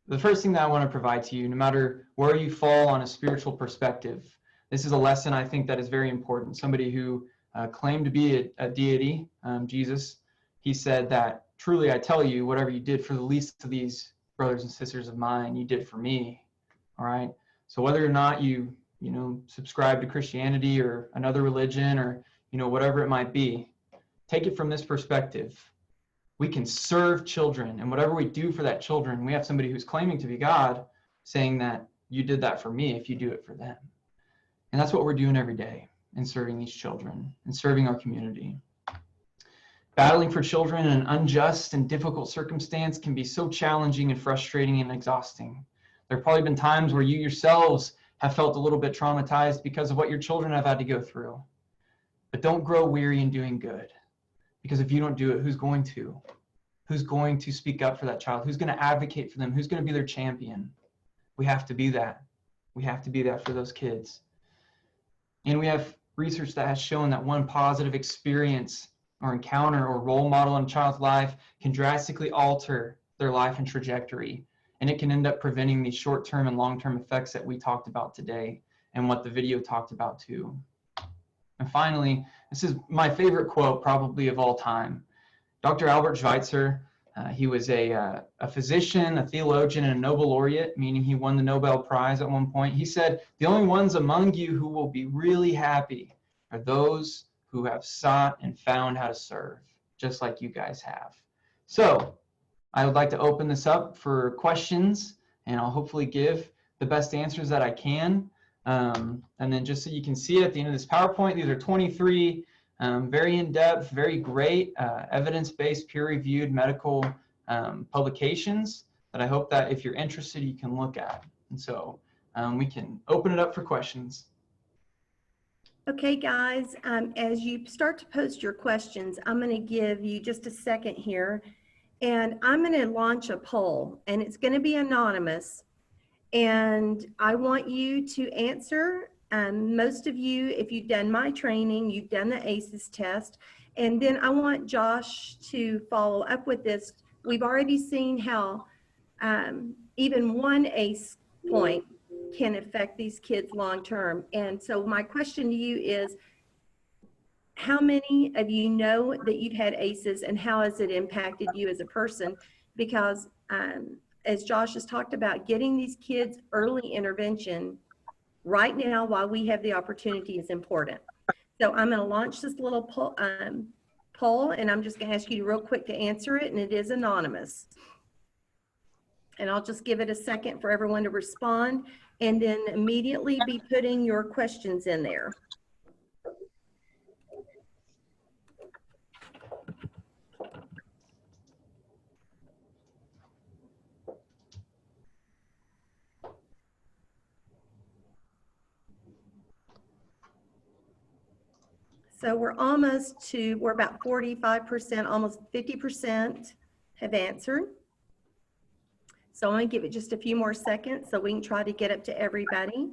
the first thing that I want to provide to you, no matter where you fall on a spiritual perspective, this is a lesson I think that is very important. Somebody who claimed to be a deity, Jesus, he said that, truly I tell you, whatever you did for the least of these brothers and sisters of mine, you did for me. All right? So whether or not you subscribe to Christianity or another religion or, whatever it might be, take it from this perspective. We can serve children, and whatever we do for that children, we have somebody who's claiming to be God saying that you did that for me if you do it for them. And that's what we're doing every day in serving these children and serving our community. Battling for children in an unjust and difficult circumstance can be so challenging and frustrating and exhausting. There have probably been times where you yourselves have felt a little bit traumatized because of what your children have had to go through. But don't grow weary in doing good, because if you don't do it, who's going to? Who's going to speak up for that child? Who's going to advocate for them? Who's going to be their champion? We have to be that. We have to be that for those kids. And we have research that has shown that one positive experience or encounter or role model in a child's life can drastically alter their life and trajectory. And it can end up preventing these short-term and long-term effects that we talked about today and what the video talked about too. And finally, this is my favorite quote probably of all time. Dr. Albert Schweitzer, he was a physician, a theologian, and a Nobel laureate, meaning he won the Nobel Prize at one point. He said, "The only ones among you who will be really happy are those who have sought and found how to serve, just like you guys have." So I would like to open this up for questions, and I'll hopefully give the best answers that I can. And then just so you can see at the end of this PowerPoint, these are 23 very in-depth, very great evidence-based, peer-reviewed medical publications that I hope that if you're interested, you can look at. And so we can open it up for questions. Okay, guys, as you start to post your questions, I'm going to give you just a second here, and I'm going to launch a poll, and it's going to be anonymous, and I want you to answer. Most of you, if you've done my training, you've done the ACES test, and then I want Josh to follow up with this. We've already seen how even one ACE point can affect these kids long term. And so my question to you is, how many of you know that you've had ACEs, and how has it impacted you as a person? Because as Josh has talked about, getting these kids early intervention right now while we have the opportunity is important. So I'm going to launch this little poll, and I'm just going to ask you real quick to answer it, and it is anonymous. And I'll just give it a second for everyone to respond, and then immediately be putting your questions in there. So we're about 45%, almost 50% have answered. So I'm going to give it just a few more seconds so we can try to get up to everybody.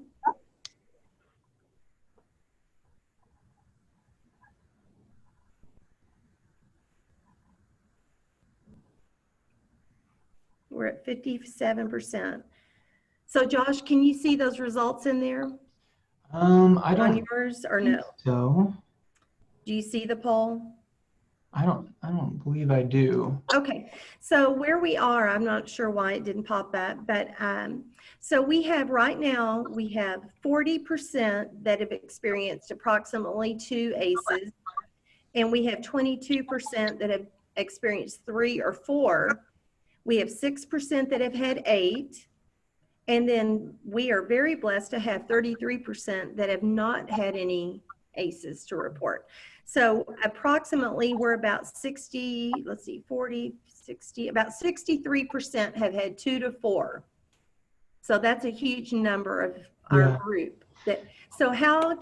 We're at 57%. So Josh, can you see those results in there? I don't on yours or no? So Do you see the poll? I don't believe I do. Okay, so where we are, I'm not sure why it didn't pop up, but so we have right now, we have 40% that have experienced approximately 2 ACEs, and we have 22% that have experienced 3 or 4. We have 6% that have had 8, and then we are very blessed to have 33% that have not had any ACEs to report. So approximately we're about 60, let's see, 40, 60, about 63% have had 2 to 4. So that's a huge number of our group. So how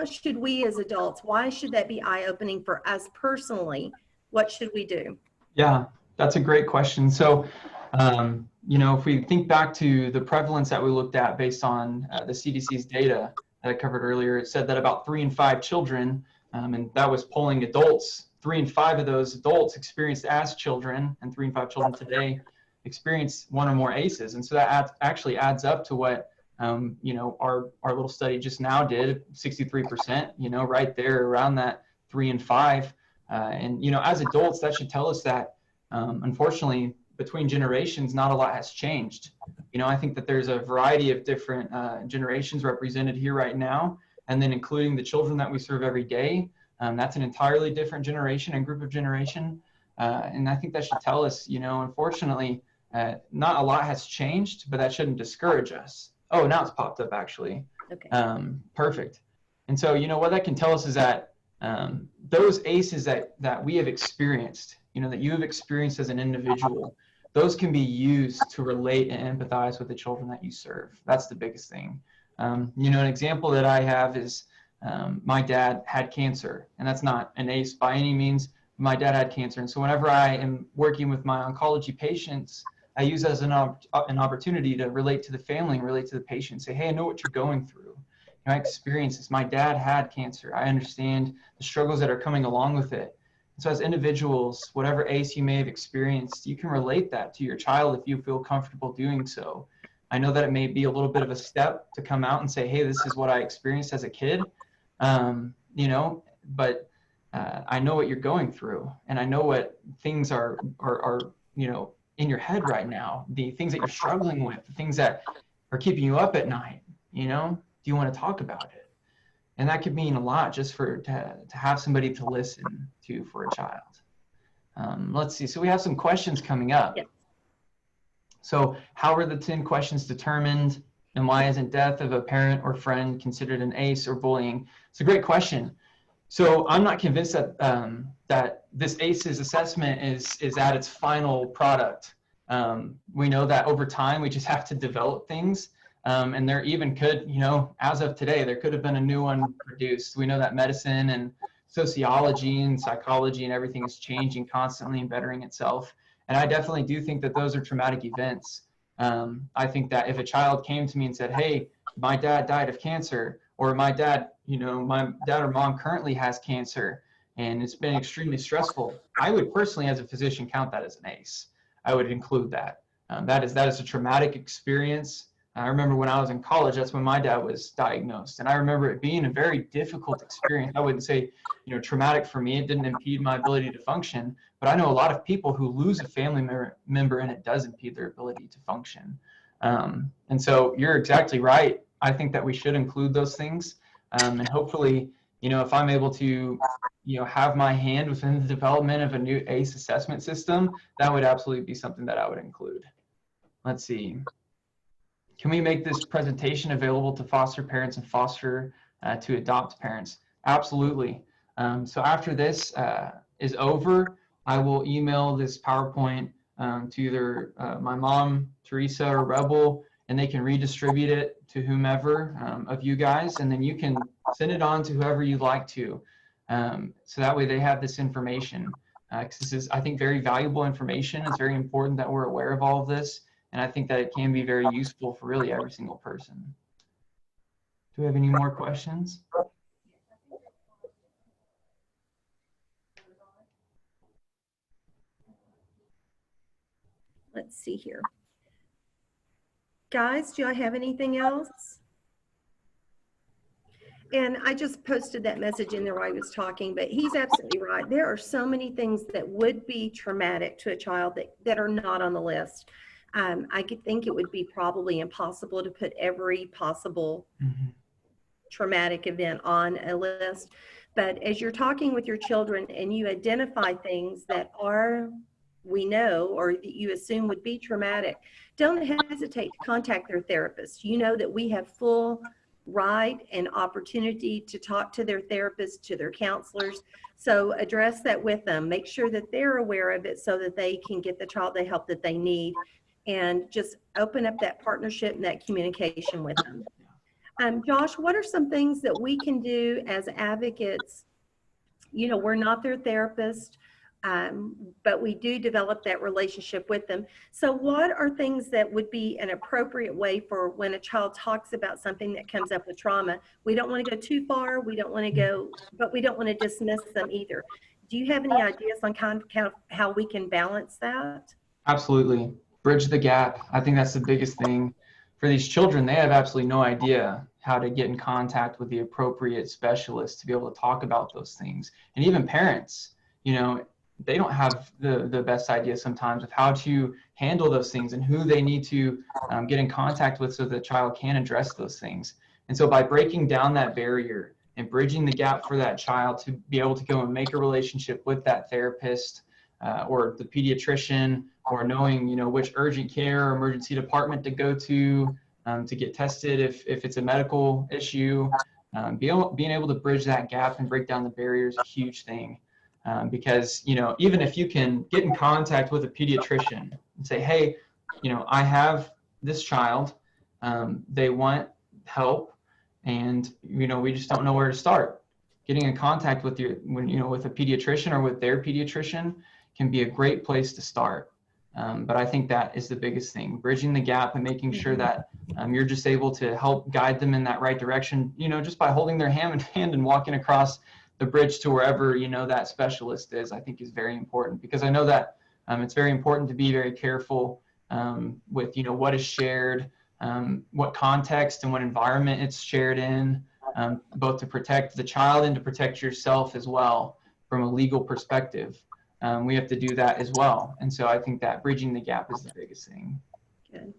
should we as adults, why should that be eye-opening for us personally? What should we do? Yeah, that's a great question. So, you know, if we think back to the prevalence that we looked at based on the CDC's data that I covered earlier, it said that about 3 in 5 children, and that was polling adults, 3 in 5 of those adults experienced as children, and 3 in 5 children today experience 1 or more ACEs. And so that actually adds up to what, you know, our little study just now did, 63%, you know, right there around that 3 in 5. And, you know, as adults, that should tell us that, unfortunately, between generations, not a lot has changed. You know, I think that there's a variety of different generations represented here right now, and then including the children that we serve every day. That's an entirely different generation and group of generation. And I think that should tell us, you know, unfortunately, not a lot has changed, but that shouldn't discourage us. Oh, now it's popped up actually. Okay. Perfect. And so, you know, what that can tell us is that those ACEs that we have experienced, you know, that you have experienced as an individual, those can be used to relate and empathize with the children that you serve. That's the biggest thing. You know, an example that I have is my dad had cancer, and that's not an ACE by any means. My dad had cancer, and so whenever I am working with my oncology patients, I use as an opportunity to relate to the family and relate to the patient. Say, hey, I know what you're going through. I experienced this. My dad had cancer. I understand the struggles that are coming along with it. So as individuals, whatever ACE you may have experienced, you can relate that to your child if you feel comfortable doing so. I know that it may be a little bit of a step to come out and say, hey, this is what I experienced as a kid, you know, but I know what you're going through, and I know what things are, you know, in your head right now, the things that you're struggling with, the things that are keeping you up at night, you know, do you want to talk about it? And that could mean a lot just to have somebody to listen to for a child. Let's see. So we have some questions coming up. Yep. So how are the 10 questions determined? And why isn't death of a parent or friend considered an ACE or bullying? It's a great question. So I'm not convinced that that this ACEs assessment is at its final product. We know that over time we just have to develop things. And there even could, you know, as of today, there could have been a new one produced. We know that medicine and sociology and psychology and everything is changing constantly and bettering itself. And I definitely do think that those are traumatic events. I think that if a child came to me and said, hey, my dad died of cancer, or my dad, you know, my dad or mom currently has cancer and it's been extremely stressful, I would personally, as a physician, count that as an ACE. I would include that. That is a traumatic experience. I remember when I was in college, that's when my dad was diagnosed. And I remember it being a very difficult experience. I wouldn't say, you know, traumatic for me. It didn't impede my ability to function. But I know a lot of people who lose a family member and it does impede their ability to function. And so you're exactly right. I think that we should include those things. And hopefully, you know, if I'm able to, you know, have my hand within the development of a new ACE assessment system, that would absolutely be something that I would include. Let's see. Can we make this presentation available to foster parents and foster to adopt parents? Absolutely. So after this is over, I will email this PowerPoint to either my mom, Teresa, or Rebel, and they can redistribute it to whomever of you guys, and then you can send it on to whoever you'd like to. So that way they have this information. 'Cause this is, I think, very valuable information. It's very important that we're aware of all of this. And I think that it can be very useful for really every single person. Do we have any more questions? Let's see here. Guys, do I have anything else? And I just posted that message in there while I was talking, but he's absolutely right. There are so many things that would be traumatic to a child that are not on the list. I could think it would be probably impossible to put every possible traumatic event on a list. But as you're talking with your children and you identify things that are, we know, or that you assume would be traumatic, don't hesitate to contact their therapist. You know that we have full right and opportunity to talk to their therapists, to their counselors. So address that with them. Make sure that they're aware of it so that they can get the child the help that they need. And just open up that partnership and that communication with them. Josh, what are some things that we can do as advocates? You know, we're not their therapist, but we do develop that relationship with them. So what are things that would be an appropriate way for when a child talks about something that comes up with trauma? We don't want to go too far. We don't want to go, but we don't want to dismiss them either. Do you have any ideas on kind of how we can balance that? Absolutely. Bridge the gap. I think that's the biggest thing for these children. They have absolutely no idea how to get in contact with the appropriate specialist to be able to talk about those things. And even parents, you know, they don't have the best idea sometimes of how to handle those things and who they need to get in contact with so the child can address those things. And so by breaking down that barrier and bridging the gap for that child to be able to go and make a relationship with that therapist or the pediatrician, or knowing, you know, which urgent care or emergency department to go to get tested if it's a medical issue, being able to bridge that gap and break down the barrier is a huge thing. Because, you know, even if you can get in contact with a pediatrician and say, hey, I have this child, they want help, and we just don't know where to start. Getting in contact with with a pediatrician or with their pediatrician can be a great place to start. But I think that is the biggest thing, bridging the gap and making sure that you're just able to help guide them in that right direction, just by holding their hand in hand and walking across the bridge to wherever that specialist is, I think is very important, because I know that it's very important to be very careful with what is shared, what context and what environment it's shared in, both to protect the child and to protect yourself as well from a legal perspective. We have to do that as well. And so I think that bridging the gap is the biggest thing. Good.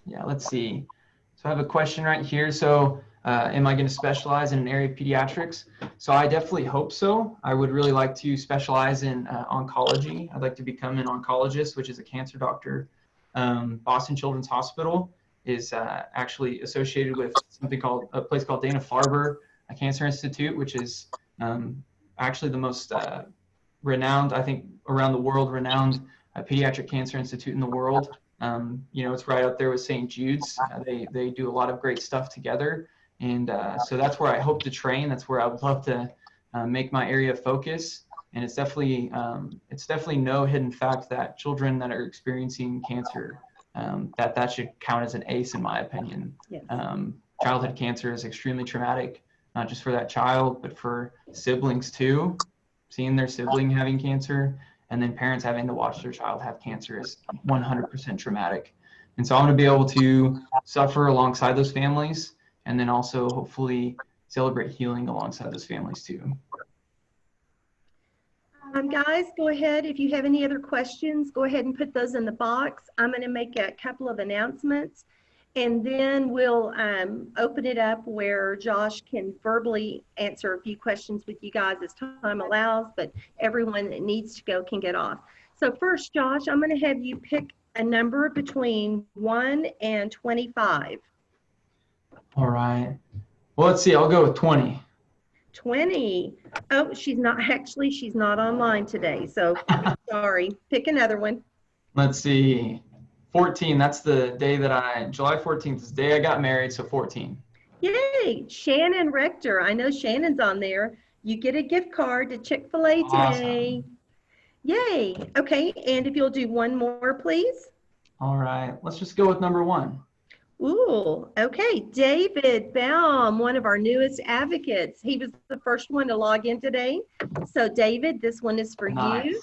Yeah, let's see. So I have a question right here. So am I going to specialize in an area of pediatrics? So I definitely hope so. I would really like to specialize in oncology. I'd like to become an oncologist, which is a cancer doctor. Boston Children's Hospital is actually associated with something called a place called Dana-Farber Cancer Institute, which is actually the most renowned, I think, around the world, renowned pediatric cancer institute in the world. It's right up there with St. Jude's. They do a lot of great stuff together. And so that's where I hope to train. That's where I would love to make my area of focus. And it's definitely no hidden fact that children that are experiencing cancer, that should count as an ACE, in my opinion. Yes. Childhood cancer is extremely traumatic, not just for that child, but for siblings too. Seeing their sibling having cancer, and then parents having to watch their child have cancer is 100% traumatic. And so I want to be able to suffer alongside those families, and then also hopefully celebrate healing alongside those families too. Guys, go ahead. If you have any other questions, go ahead and put those in the box. I'm going to make a couple of announcements, and then we'll open it up where Josh can verbally answer a few questions with you guys as time allows, but everyone that needs to go can get off. So first, Josh, I'm going to have you pick a number between 1 and 25. All right. Well, let's see. I'll go with 20. 20. Oh, she's not online today, so sorry. Pick another one. Let's see. 14. That's the day July 14th is the day I got married, so 14. Yay, Shannon Rector. I know Shannon's on there. You get a gift card to Chick-fil-A today. Awesome. Yay. Okay, and if you'll do one more, please. All right. Let's just go with number 1. Ooh, okay. David Baum, one of our newest advocates. He was the first one to log in today. So David, this one is for you.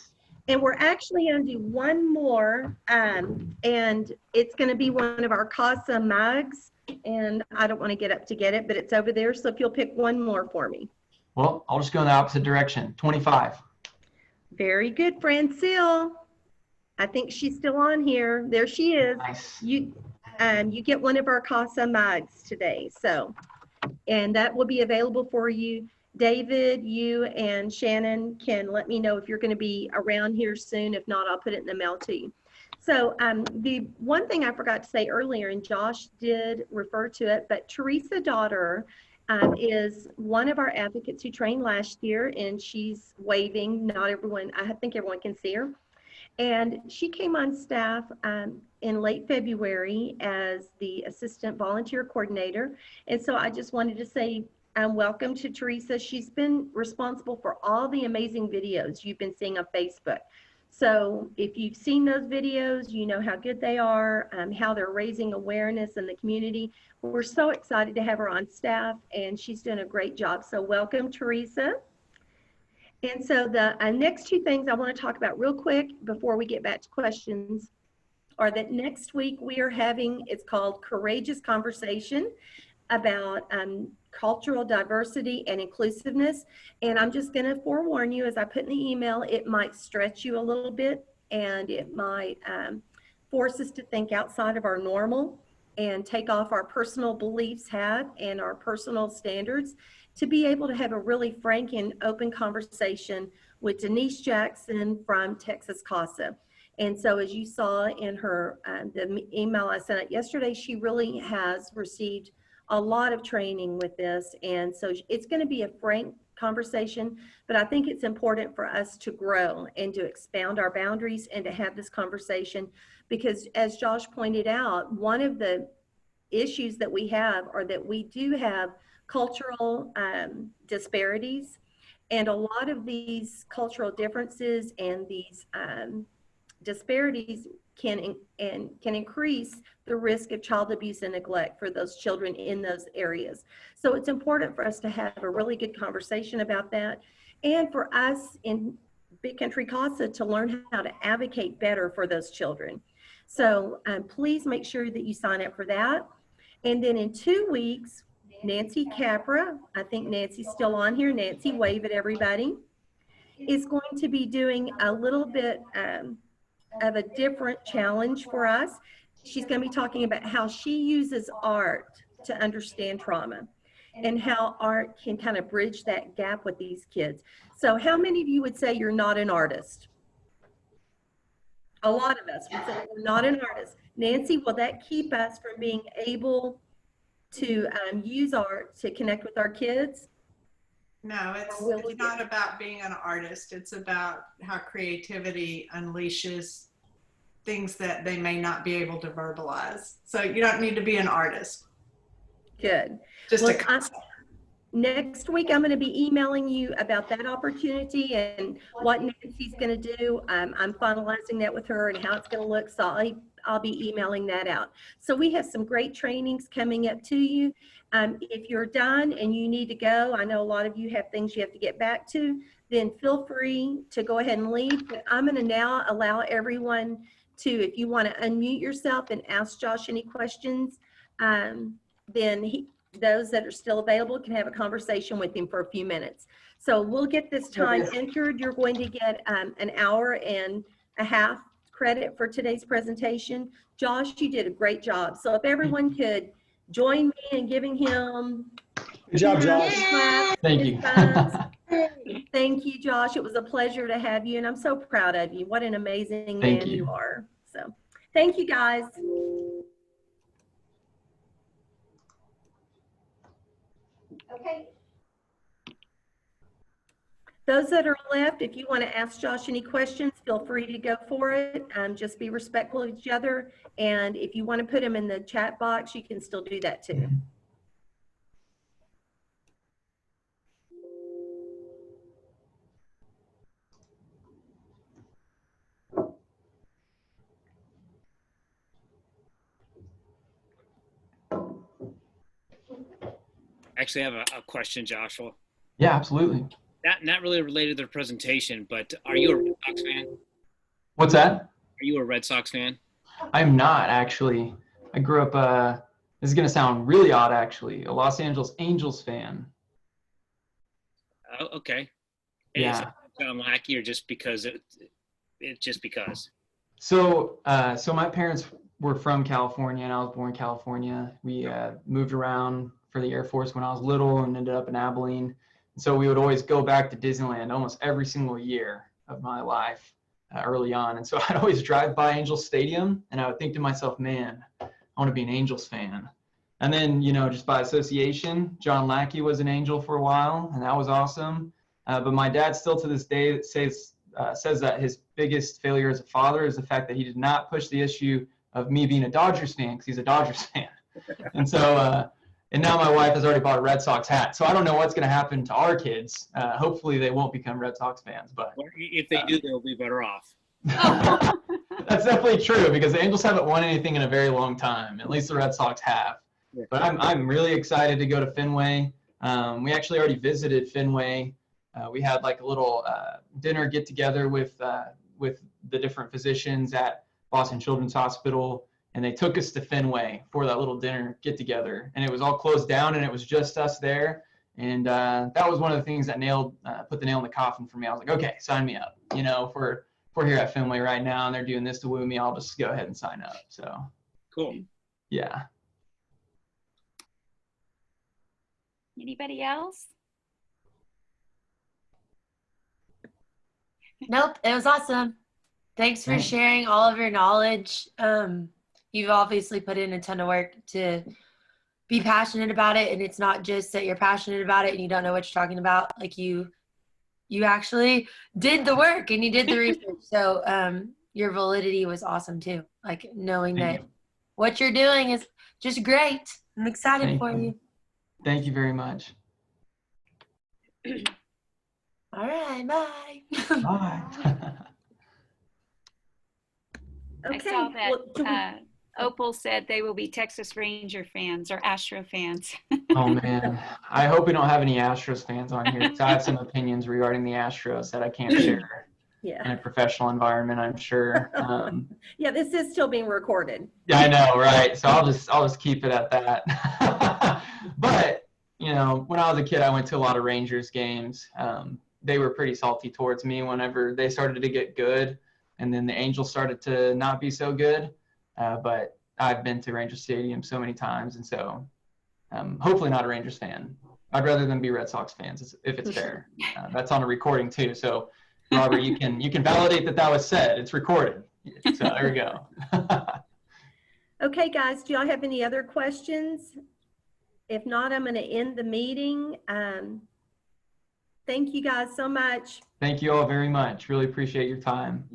And we're actually going to do one more, and it's going to be one of our CASA mugs. And I don't want to get up to get it, but it's over there. So if you'll pick one more for me. Well, I'll just go in the opposite direction. 25. Very good, Francille. I think she's still on here. There she is. Nice. You get one of our CASA mugs today. So, and that will be available for you. David, you and Shannon can let me know if you're going to be around here soon. If not, I'll put it in the mail to you. So the one thing I forgot to say earlier, and Josh did refer to it, but Teresa Dodderer is one of our advocates who trained last year, and she's waving. Not everyone, I think everyone can see her. And she came on staff in late February as the assistant volunteer coordinator. And so I just wanted to say welcome to Teresa. She's been responsible for all the amazing videos you've been seeing on Facebook. So if you've seen those videos, you know how good they are, how they're raising awareness in the community. We're so excited to have her on staff, and she's done a great job. So welcome, Teresa. And so the next two things I want to talk about real quick before we get back to questions are that next week we are having, it's called Courageous Conversation about cultural diversity and inclusiveness. And I'm just going to forewarn you, as I put in the email, it might stretch you a little bit, and it might force us to think outside of our normal and take off our personal beliefs hat and our personal standards to be able to have a really frank and open conversation with Denise Jackson from Texas CASA. And so as you saw in her, the email I sent out yesterday, she really has received a lot of training with this. And so it's going to be a frank conversation, but I think it's important for us to grow and to expound our boundaries and to have this conversation, because as Josh pointed out, one of the issues that we have are that we do have cultural disparities, and a lot of these cultural differences and these disparities can increase the risk of child abuse and neglect for those children in those areas. So it's important for us to have a really good conversation about that, and for us in Big Country CASA to learn how to advocate better for those children. So please make sure that you sign up for that. And then in 2 weeks, Nancy Capra, I think Nancy's still on here. Nancy, wave at everybody, is going to be doing a little bit of a different challenge for us. She's going to be talking about how she uses art to understand trauma and how art can kind of bridge that gap with these kids. So how many of you would say you're not an artist? A lot of us would say we're not an artist. Nancy, will that keep us from being able to use art to connect with our kids? No, it's not about being an artist. It's about how creativity unleashes things that they may not be able to verbalize. So you don't need to be an artist. Good. Just well, a concept. Next week, I'm going to be emailing you about that opportunity and what Nancy's going to do. I'm finalizing that with her and how it's going to look. So I'll be emailing that out. So we have some great trainings coming up to you. If you're done and you need to go, I know a lot of you have things you have to get back to, then feel free to go ahead and leave. But I'm going to now allow everyone to, if you want to unmute yourself and ask Josh any questions, then those that are still available can have a conversation with him for a few minutes. So we'll get this time entered. You're going to get an hour and a half credit for today's presentation. Josh, you did a great job. So if everyone could join me in giving him good job, Josh. Thank you. Thank you, Josh. It was a pleasure to have you, and I'm so proud of you. What an amazing man you are. So thank you, guys. Okay. Those that are left, if you want to ask Josh any questions, feel free to go for it. Just be respectful of each other. And if you want to put them in the chat box, you can still do that too. Actually, I have a question, Joshua. Yeah, absolutely. Not really related to the presentation, but are you a Red Sox fan? What's that? Are you a Red Sox fan? I'm not, actually. I grew up, this is going to sound really odd, actually, a Los Angeles Angels fan. Oh, okay. Yeah. Is it John Lackey or just because it's just because? So my parents were from California, and I was born in California. We moved around for the Air Force when I was little and ended up in Abilene. And so we would always go back to Disneyland almost every single year of my life early on. And so I'd always drive by Angels Stadium, and I would think to myself, man, I want to be an Angels fan. And then, just by association, John Lackey was an Angel for a while, and that was awesome. But my dad still to this day says that his biggest failure as a father is the fact that he did not push the issue of me being a Dodgers fan, because he's a Dodgers fan. And so, and now my wife has already bought a Red Sox hat. So I don't know what's going to happen to our kids. Hopefully they won't become Red Sox fans. But Well, if they do, they'll be better off. That's definitely true, because the Angels haven't won anything in a very long time. At least the Red Sox have. Yeah. But I'm really excited to go to Fenway. We actually already visited Fenway. We had like a little dinner get together with the different physicians at Boston Children's Hospital, and they took us to Fenway for that little dinner get together. And it was all closed down, and it was just us there. And that was one of the things that put the nail in the coffin for me. I was like, okay, sign me up. If we're here at Fenway right now and they're doing this to woo me, I'll just go ahead and sign up. So Cool. yeah. Anybody else? Nope, it was awesome. Thanks for sharing all of your knowledge. You've obviously put in a ton of work to be passionate about it, and it's not just that you're passionate about it and you don't know what you're talking about. Like you actually did the work and you did the research. So your validity was awesome too. Like knowing that what you're doing is just great. I'm excited for you. Thank you very much. All right, bye. Bye. Okay. I saw that well, do we- Opal said they will be Texas Ranger fans or Astro fans. Oh man, I hope we don't have any Astros fans on here, because I have some opinions regarding the Astros that I can't share in yeah. a professional environment, I'm sure. Yeah, this is still being recorded. Yeah, I know, right? So I'll just keep it at that. But you know, when I was a kid, I went to a lot of Rangers games. They were pretty salty towards me whenever they started to get good, and then the Angels started to not be so good. But I've been to Ranger Stadium so many times, and so hopefully not a Rangers fan. I'd rather than be Red Sox fans if it's fair. That's on a recording too. So Robert, you can validate that was said. It's recorded. So there we go. Okay, guys, do y'all have any other questions? If not, I'm going to end the meeting. Thank you guys so much. Thank you all very much. Really appreciate your time.